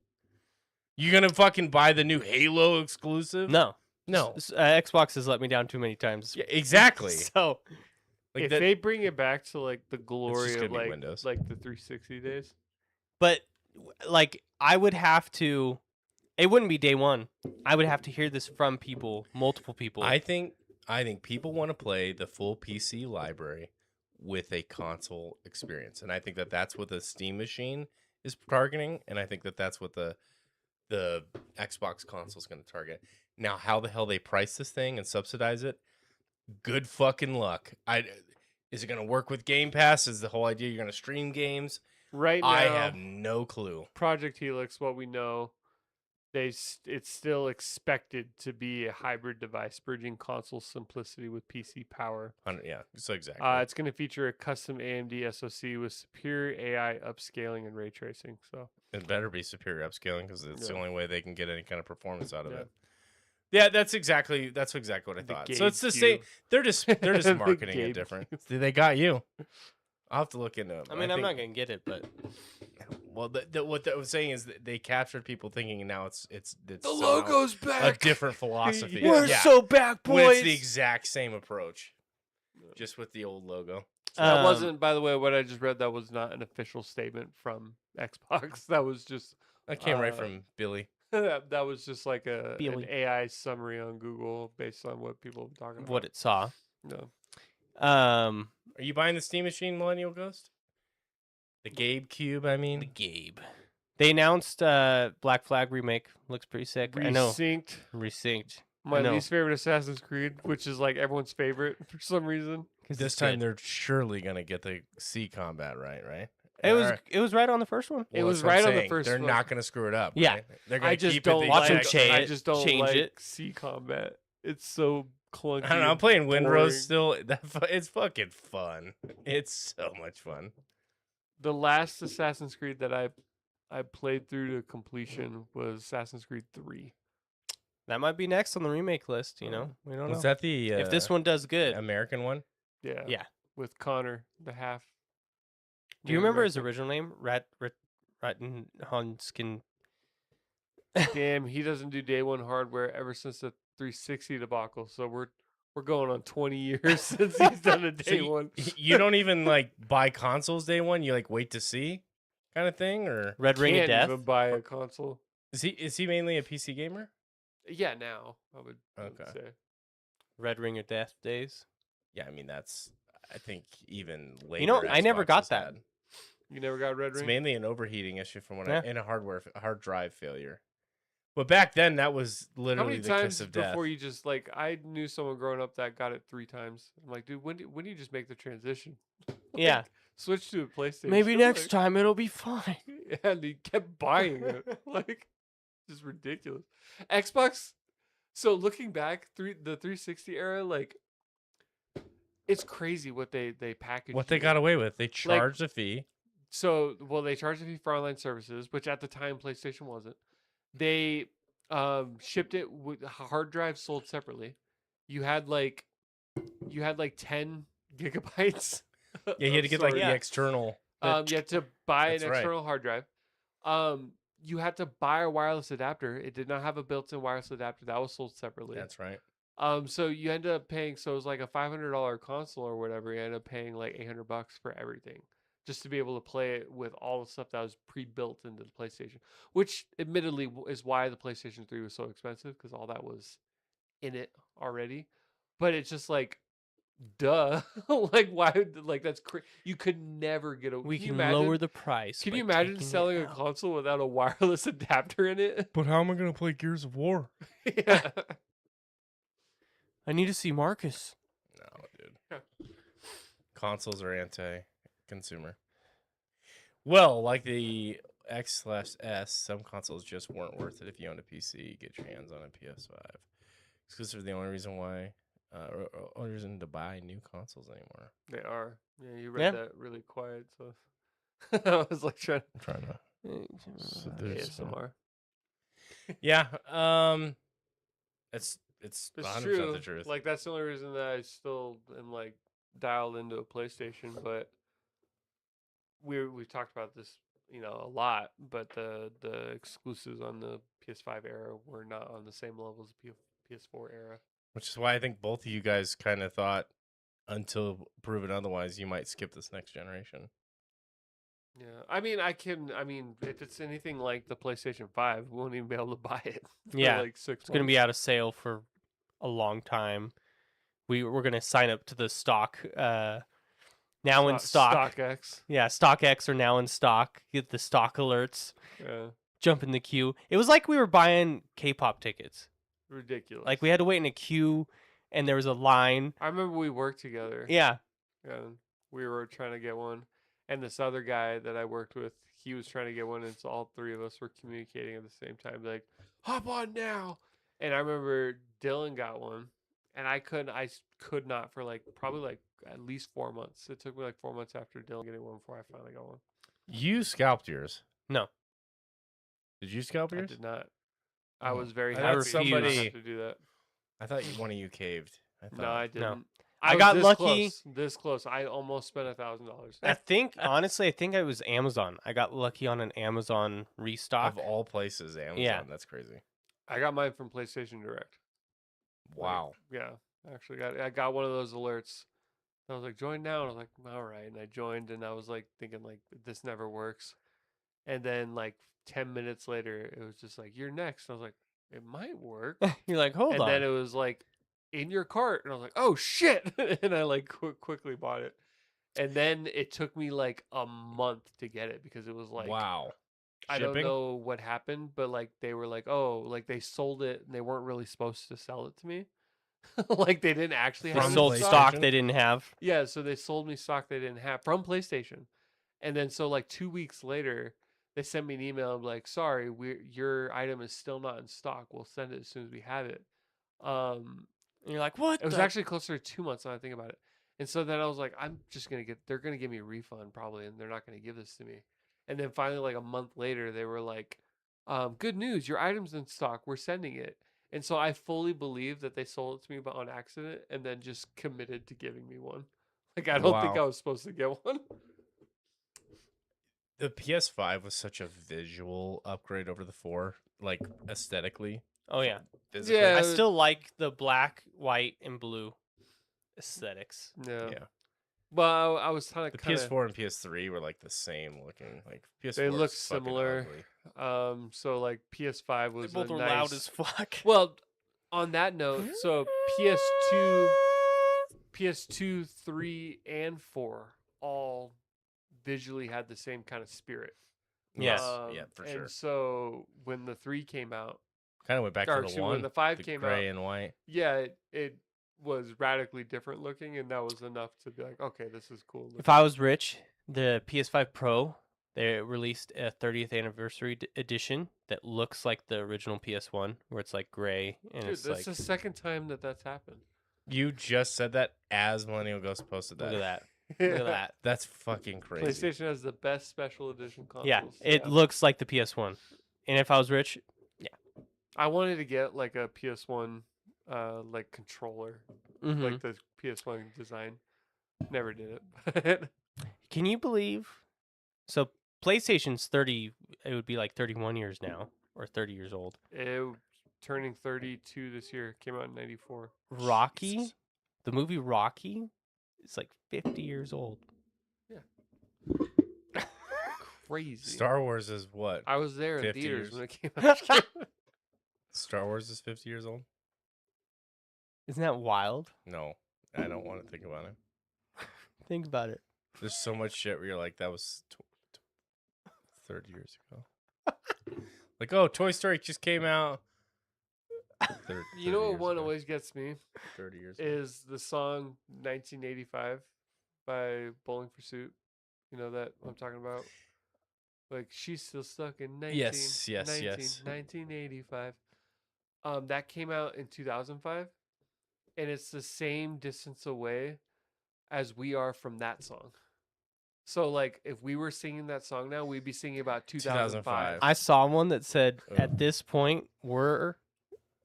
You gonna fucking buy the new Halo exclusive? No. No. Xbox has let me down too many times. Yeah, exactly. So Like If that, they bring it back to like the glory gonna of be like Windows. like the 360 days. but like I would have to it wouldn't be day one. I would have to hear this from people, multiple people. I think people want to play the full PC library with a console experience, and I think that that's what the Steam machine is targeting, and I think that that's what the Xbox console is going to target. Now, how the hell they price this thing and subsidize it? Good fucking luck. Is it going to work with Game Pass? Is the whole idea you're going to stream games? Right now, I have no clue. Project Helix, what we know, it's still expected to be a hybrid device, bridging console simplicity with PC power. Yeah, so exactly. It's going to feature a custom AMD SoC with superior AI upscaling and ray tracing. So It better be superior upscaling because it's the Yeah. only way they can get any kind of performance out of Yeah. it. Yeah, that's exactly what I The thought. So it's the Gabe same. cube. They're just The marketing it Gabe different. cube. They got you. I'll have to look into it. I mean, I'm not going to get it, but Well, what I was saying is that they captured people thinking, and now it's The somehow logo's a back. different philosophy. Yeah. we're Yeah. so back, When boys. it's the exact same approach, just with the old logo. That wasn't, by the way, what I just read. That was not an official statement from Xbox. That was just That came right from Billy. that was just like an Billy. AI summary on Google based on what people were talking about. what it saw. No. Are you buying the Steam machine, Millennial Ghost? The Gabe Cube, I mean. The Gabe. They announced Black Flag remake. Looks pretty sick. I know. Resynced. Resynced. My I know. least favorite Assassin's Creed, which is like everyone's favorite for some reason. This time they're surely gonna get the sea combat right? It was right on the first one. It Well, was that's what I'm right on the saying. first They're one. not gonna screw it up. Yeah. Right? They're gonna I just keep don't it the Watch them exact- change I it- just don't change like it. sea combat. It's so clunky. I don't know. I'm and playing boring. Windrose still. It's fucking fun. It's so much fun. The last Assassin's Creed that I played through to completion was Assassin's Creed 3. That might be next on the remake list. You know, we don't know. Was that the If this one does good, American one? Yeah. Yeah. With Connor, the half. do you remember his Native original name? Rattenhanskin. American. Damn, he doesn't do day one hardware ever since the 360 debacle. So we're going on 20 years since he's done a So day one. You don't even like buy consoles day one. You like wait to see, kind of thing, or Red Ring of Can't Death. even buy a console. is he mainly a PC gamer? Yeah, now I would Okay. say. Red Ring of Death days. Yeah, I mean that's. I think even later. You know, I never Xbox got has that. had. You never got Red It's Ring? mainly an overheating issue from when Yeah. in a hard drive failure. But back then, that was How literally many the times kiss of death. before you just like I knew someone growing up that got it 3 times. I'm like, dude, when do you just make the transition? Yeah. Switch to a PlayStation. Maybe next like, time it'll be fine. And he kept buying it. Like, just ridiculous. Xbox. So looking back through the 360 era, like, it's crazy what they packaged. What they you got in. away with, they charged a fee. So, well, they charged a fee for online services, which at the time PlayStation wasn't. They shipped it with hard drives sold separately. You had like 10 gigabytes. Yeah, you had to of get like storage. the external. You had to buy That's an right. external hard drive. You had to buy a wireless adapter. It did not have a built-in wireless adapter. That was sold separately. That's right. So you end up paying. So it was like a $500 console or whatever. You end up paying like $800 for everything, just to be able to play it with all the stuff that was pre-built into the PlayStation. Which, admittedly, is why the PlayStation 3 was so expensive, because all that was in it already. But it's just like, duh. Like, why would, like, that's crazy. You could never get a. We can you can imagine- lower the price. Can by you imagine taking it selling a out. console without a wireless adapter in it? But how am I gonna play Gears of War? Yeah. I need to see Marcus. No, dude. Consoles are anti-consumer. Well, like the X/S, some consoles just weren't worth it if you owned a PC. Get your hands on a PS5. Exclusive are the only reason why, only reason to buy new consoles anymore. They are. Yeah, you read Yeah. that really quiet, so I was like trying I'm trying to. So to there's, ASMR. yeah, it's It's 100% true. the truth. Like, that's the only reason that I still am like dialed into a PlayStation. But we've talked about this, a lot. But the exclusives on the PS5 era were not on the same level as the PS4 era. Which is why I think both of you guys kind of thought, until proven otherwise, you might skip this next generation. Yeah, I mean, if it's anything like the PlayStation 5, we won't even be able to buy it. For Yeah, like 6 It's going to be out of sale for a long time. We're going to sign up to the stock. Now in stock. StockX. Yeah, StockX are now in stock. Get the stock alerts. Yeah, Jump in the queue. It was like we were buying K-pop tickets. ridiculous. Like we had to wait in a queue, and there was a line. I remember we worked together. Yeah, And we were trying to get one. And this other guy that I worked with, he was trying to get one. And so all 3 of us were communicating at the same time, like, hop on now. And I remember Dylan got one. And I could not for probably at least 4 months. It took me 4 months after Dylan getting one before I finally got one. You scalped yours. No. Did you scalp I yours? did not. I Oh. was very I happy refused. to not somebody- have to do that. I thought one of you caved. I thought. No, I didn't. I was got this lucky. Close, this close. I almost spent $1,000. I think honestly, I think it was Amazon. I got lucky on an Amazon restock. Of all places, Amazon. Yeah. That's crazy. I got mine from PlayStation Direct. Wow. Yeah, I got one of those alerts. I was like, join now. And I was like, all right. And I joined, and I was like thinking this never works. And then 10 minutes later, it was just like, you're next. And I was like, it might work. You're like, hold and on. then it was like, in your cart. And I was like, oh shit. And I quickly bought it. And then it took me like a month to get it because it was like wow. I don't Shipping? know what happened, but like they were like, oh, like they sold it and they weren't really supposed to sell it to me. Like they didn't actually They have From it in sold stock. stock PlayStation? they didn't have. Yeah, so they sold me stock they didn't have from PlayStation. And then so like 2 weeks later, they sent me an email like, sorry, your item is still not in stock. We'll send it as soon as we have it. Um, And you're like, what? it was the-" actually closer to 2 months now I think about it. And so then I was like, they're gonna give me a refund probably, and they're not gonna give this to me. And then finally, like a month later, they were like, good news, your item's in stock. We're sending it. And so I fully believe that they sold it to me, but on accident, and then just committed to giving me one. Like I don't think Wow. I was supposed to get one. The PS5 was such a visual upgrade over the 4, like aesthetically. Oh yeah. Physically. Yeah. I still like the black, white, and blue aesthetics. No. Yeah. Well, I was kind The of PS4 and PS3 were like the same looking. Like PS4 They look is fucking similar. ugly. So like PS5 They was both a were nice. loud as fuck. Well, on that note, so PS2, 3, and 4 all visually had the same kind of spirit. Yes. Yeah, for sure. And so when the 3 came out, Kind of went back or to the excuse me, one. when the 5 the came gray out, and white. yeah, it was radically different looking, and that was enough to be like, okay, this is cool. If I was rich, the PS5 Pro, they released a 30th anniversary edition that looks like the original PS1, where it's like gray and Dude, it's that's like, the second time that's happened. You just said that as Millennial Ghost posted that. look at that. Look at that. That's fucking crazy. PlayStation has the best special edition consoles. Yeah, it looks like the PS1. And if I was rich, I wanted to get like a PS1 like controller, mhm. like the PS1 design. Never did it. Can you believe? So PlayStation's 30, it would be like 31 years now, or 30 years old. It turning 32 this year. Came out in 94. Rocky, Jesus. the movie Rocky, is like 50 years old. Crazy. Star Wars is what? I was there in 50 theaters years. when it came out. Star Wars is 50 years old? Isn't that wild? No, I don't want to think about it. Think about it. There's so much shit where you're like, that was 30 years ago. Like, oh, Toy Story just came out. You know what one always gets me 30 years ago. is the song 1985 by Bowling for Soup. You know that I'm talking about? Like, she's still stuck in 1985. That came out in 2005, and it's the same distance away as we are from that song. So, like, if we were singing that song now, we'd be singing about 2005. I saw one that said, Oh. at this point, we're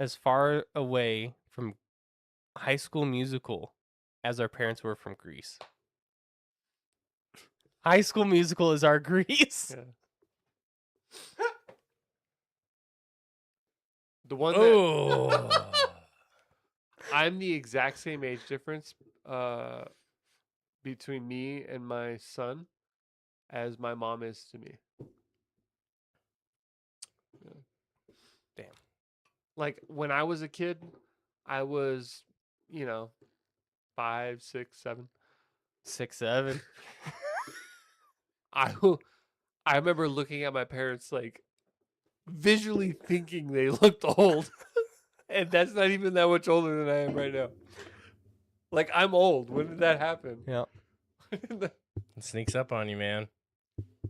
as far away from High School Musical as our parents were from Greece. High School Musical is our Greece. Yeah. The one that Oh. I'm the exact same age difference between me and my son as my mom is to me. Yeah. Damn. Like when I was a kid, I was, 5, 6, 7. 6, 7. I remember looking at my parents like visually thinking they looked old. And that's not even that much older than I am right now. Like I'm old. When did that happen? Yeah. It sneaks up on you, man.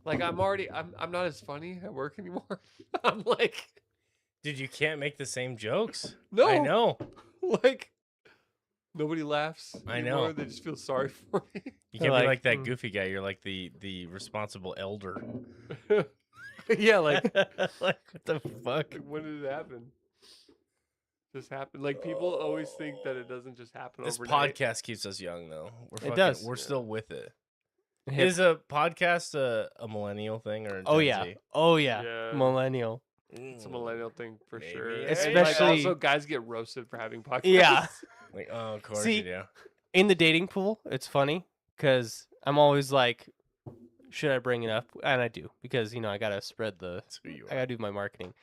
Like I'm not as funny at work anymore. I'm like, Dude, you can't make the same jokes. no, I know. Like nobody laughs. I anymore. know. They just feel sorry for me. You They're can't be like, like that "Mm." goofy guy. You're like the responsible elder. Yeah, like Like, what the fuck? when did it happen? Just happened. Like people always think that it doesn't just happen This overnight. podcast keeps us young, though. Does. We're still with it. Hip- Is a podcast a millennial thing or a Gen Oh yeah. Z? Oh yeah. Yeah. Millennial. It's a millennial thing for Maybe. sure. And, And, Especially- like, also guys get roasted for having podcasts. Yeah. Like, oh, of course See, you do. In the dating pool, it's funny because I'm always like, should I bring it up? And I do because I gotta spread the. That's who you I are. gotta do my marketing.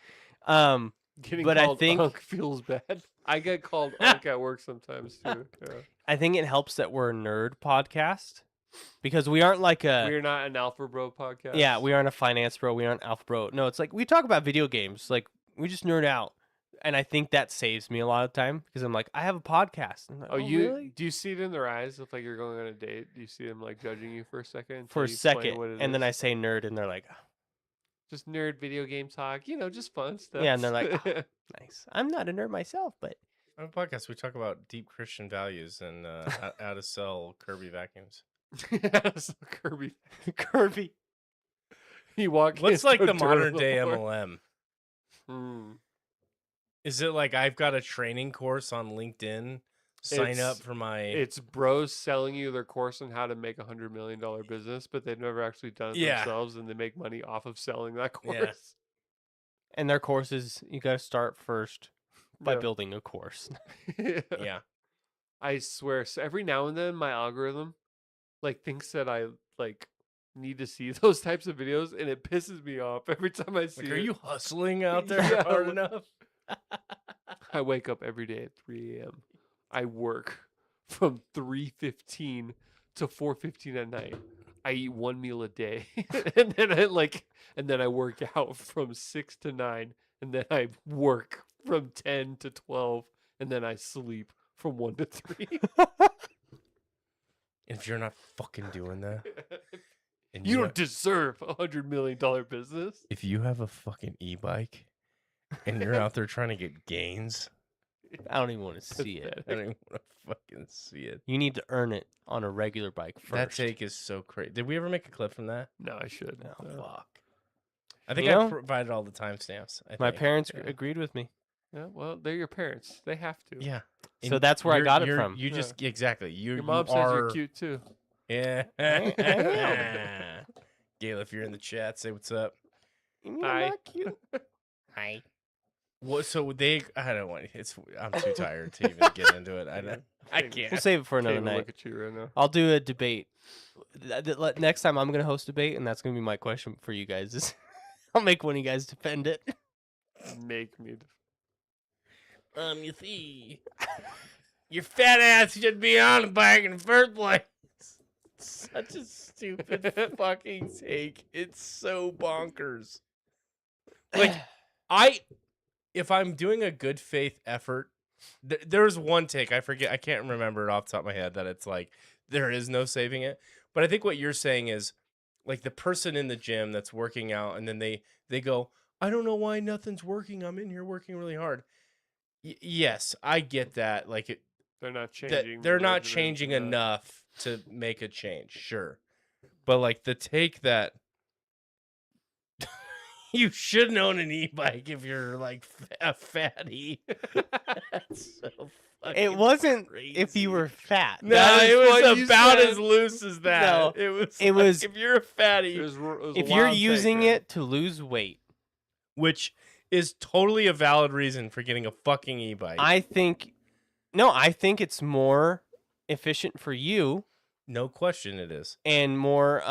Getting But I called think- unk feels bad. I get called unk at work sometimes too. Yeah. I think it helps that we're a nerd podcast because we aren't like We're not an Alpha Bro podcast. yeah, we aren't a finance bro, we aren't alpha bro. No, it's like we talk about video games, like we just nerd out, and I think that saves me a lot of time because I'm like, I have a podcast. I'm like, Oh, really? do you see it in their eyes if like you're going on a date? Do you see them like judging you for a second? For until a you explain second, what it and then I is? say nerd, and they're like, Just nerd video game talk, just fun stuff. yeah, and they're like, "Oh, nice. I'm not a nerd myself, but On the podcast, we talk about deep Christian values and how to sell Kirby vacuums. So Kirby, Kirby. you walk. What's in, like throw the dirt on modern day floor. MLM? Hmm. Is it like I've got a training course on LinkedIn? Sign up It's- for my. It's bros selling you their course on how to make $100 million business, but they've never actually done it Yeah. themselves, and they make money off of selling that course. Yeah. And their courses, you got to start first by Yeah. building a course. Yeah. I swear, so every now and then my algorithm like thinks that I like need to see those types of videos, and it pisses me off every time I see Like, it. are you hustling out there Yeah, hard like- enough? I wake up every day at 3 a.m. I work from 3:15 to 4:15 at night. I eat one meal a day, and then I work out from 6 to 9, and then I work from 10 to 12, and then I sleep from 1 to 3. If you're not fucking doing that, and You ha- don't deserve $100 million business. if you have a fucking e-bike and you're out there trying to get gains, I don't even want to see it. I don't even want to fucking see it. You need to earn it on a regular bike first. That take is so crazy. Did we ever make a clip from that? No, I should. No, No. Fuck. I think You I know, provided all the timestamps. I My think. parents Yeah. agreed with me. Yeah, well, they're your parents. They have to. Yeah. So that's where I got it you're- from. You Yeah. just exactly. Your mom says you're cute too. Yeah. I am. Gail, if you're in the chat, say what's up. You mean Hi. I'm not cute? Hi. What? So they? I don't want. I'm too tired to even get into it. I can't. We'll save it for Can't another even night. look at you right now. I'll do a debate. Next time I'm gonna host a debate, and that's gonna be my question for you guys. Is I'll make one of you guys defend it. Make me. You see, your fat ass should be on the bike in the first place. Such a stupid fucking take. It's so bonkers. Like, if I'm doing a good faith effort, there's one take, I forget, I can't remember it off the top of my head, that it's like, there is no saving it. But I think what you're saying is, like, the person in the gym that's working out, and then they go, I don't know why nothing's working. I'm in here working really hard. Yes, I get that. Like, They're not that changing. they're the not regimen changing to that. enough to make a change, sure. But, like, the take that you shouldn't own an e-bike if you're like a fatty. That's so fucking It wasn't if crazy. you were fat. No, That it is what was you about said. as loose as that. No, It was- like, if you're a fatty, It was a If you're wild take, using man. it to lose weight, which is totally a valid reason for getting a fucking e-bike. I think it's more efficient for you No question it is. and more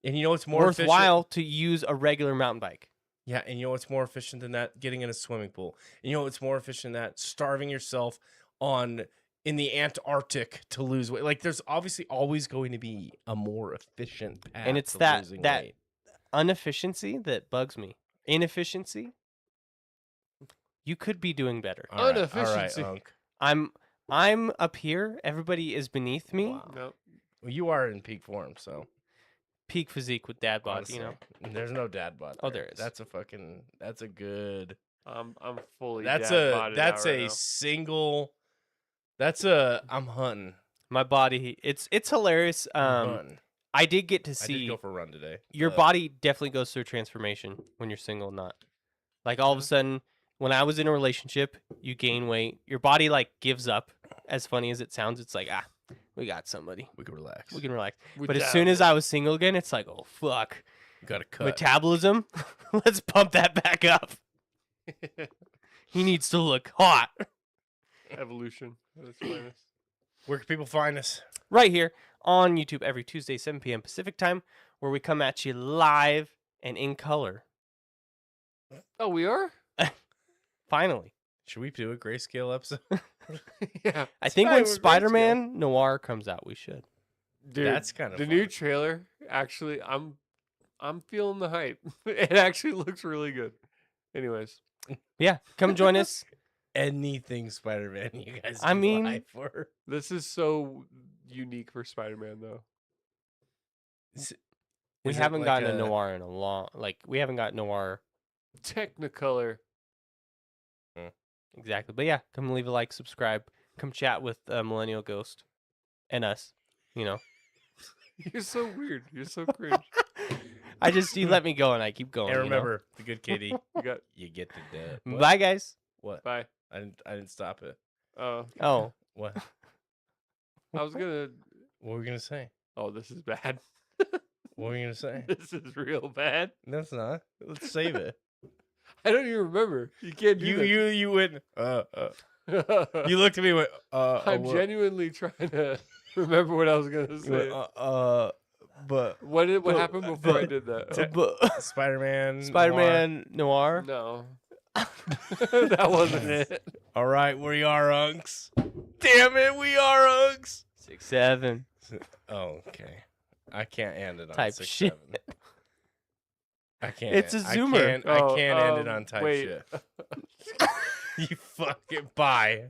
And you know what's more efficient? worthwhile to use a regular mountain bike. Yeah, and you know what's more efficient than that? Getting in a swimming pool. And you know what's more efficient than that? Starving yourself in the Antarctic to lose weight. Like, there's obviously always going to be a more efficient path. And it's to that- losing that- weight. Inefficiency that bugs me. Inefficiency. You could be doing better. All right, Inefficiency. Unc. I'm up here. Everybody is beneath me. Wow. Nope. Well, you are in peak form, so Peak physique with dad bod, you know. honestly, there's no dad bod. Oh, there is. That's a good. I'm fully. That's dad-bodded that's out right a now. single. I'm hunting. My body, it's hilarious. I'm hunting. I did get to I did see go for a run today. your but- body definitely goes through a transformation when you're single, not like all of a sudden when I was in a relationship, you gain weight, your body like gives up. As funny as it sounds, it's like, we got somebody. We can relax. We can relax. We're But as down. soon as I was single again, it's like, oh fuck. You got to cut. Metabolism. Let's pump that back up. He needs to look hot. Evolution at its finest. Where can people find us? Right here on YouTube every Tuesday, 7 p.m. Pacific time, where we come at you live and in color. Oh, we are. Finally. Should we do a grayscale episode? Yeah. I think Fine, when we're grayscale. Spider-Man Noir comes out, we should. Dude, That's kind of the new trailer. Actually, I'm feeling the hype. It actually looks really good. Anyways, Yeah, come join us. anything Spider-Man you guys. I do mean- live for. this is so unique for Spider-Man, though. We Is it haven't like gotten a noir in a long. Like we haven't got noir Technicolor. exactly. But yeah, come leave a like, subscribe, come chat with Millennial Ghost and us. You know, You're so weird. You're so cringe. you let me go and I keep going. And you know? remember, the good Katie, You got you get the dub. What? Bye guys. What? bye. I didn't stop it. Oh, Oh, What? I was gonna. What were we gonna say? Oh, this is bad. What were we gonna say? This is real bad. That's not. Let's save it. I don't even remember. You can't do You went. that. You looked at me. And went. I'm what? genuinely trying to remember what I was gonna You say. went, but What but- happened before I but- did that? but Spider-Man. Spider-Man noir. No, that wasn't it. All right, we are unks. Damn it, we are unks. 6'7". Oh, okay. I can't end it on Type 6'7". shit. I can't. It's a I Zoomer. can't end it on type wait. shit. You fucking bye.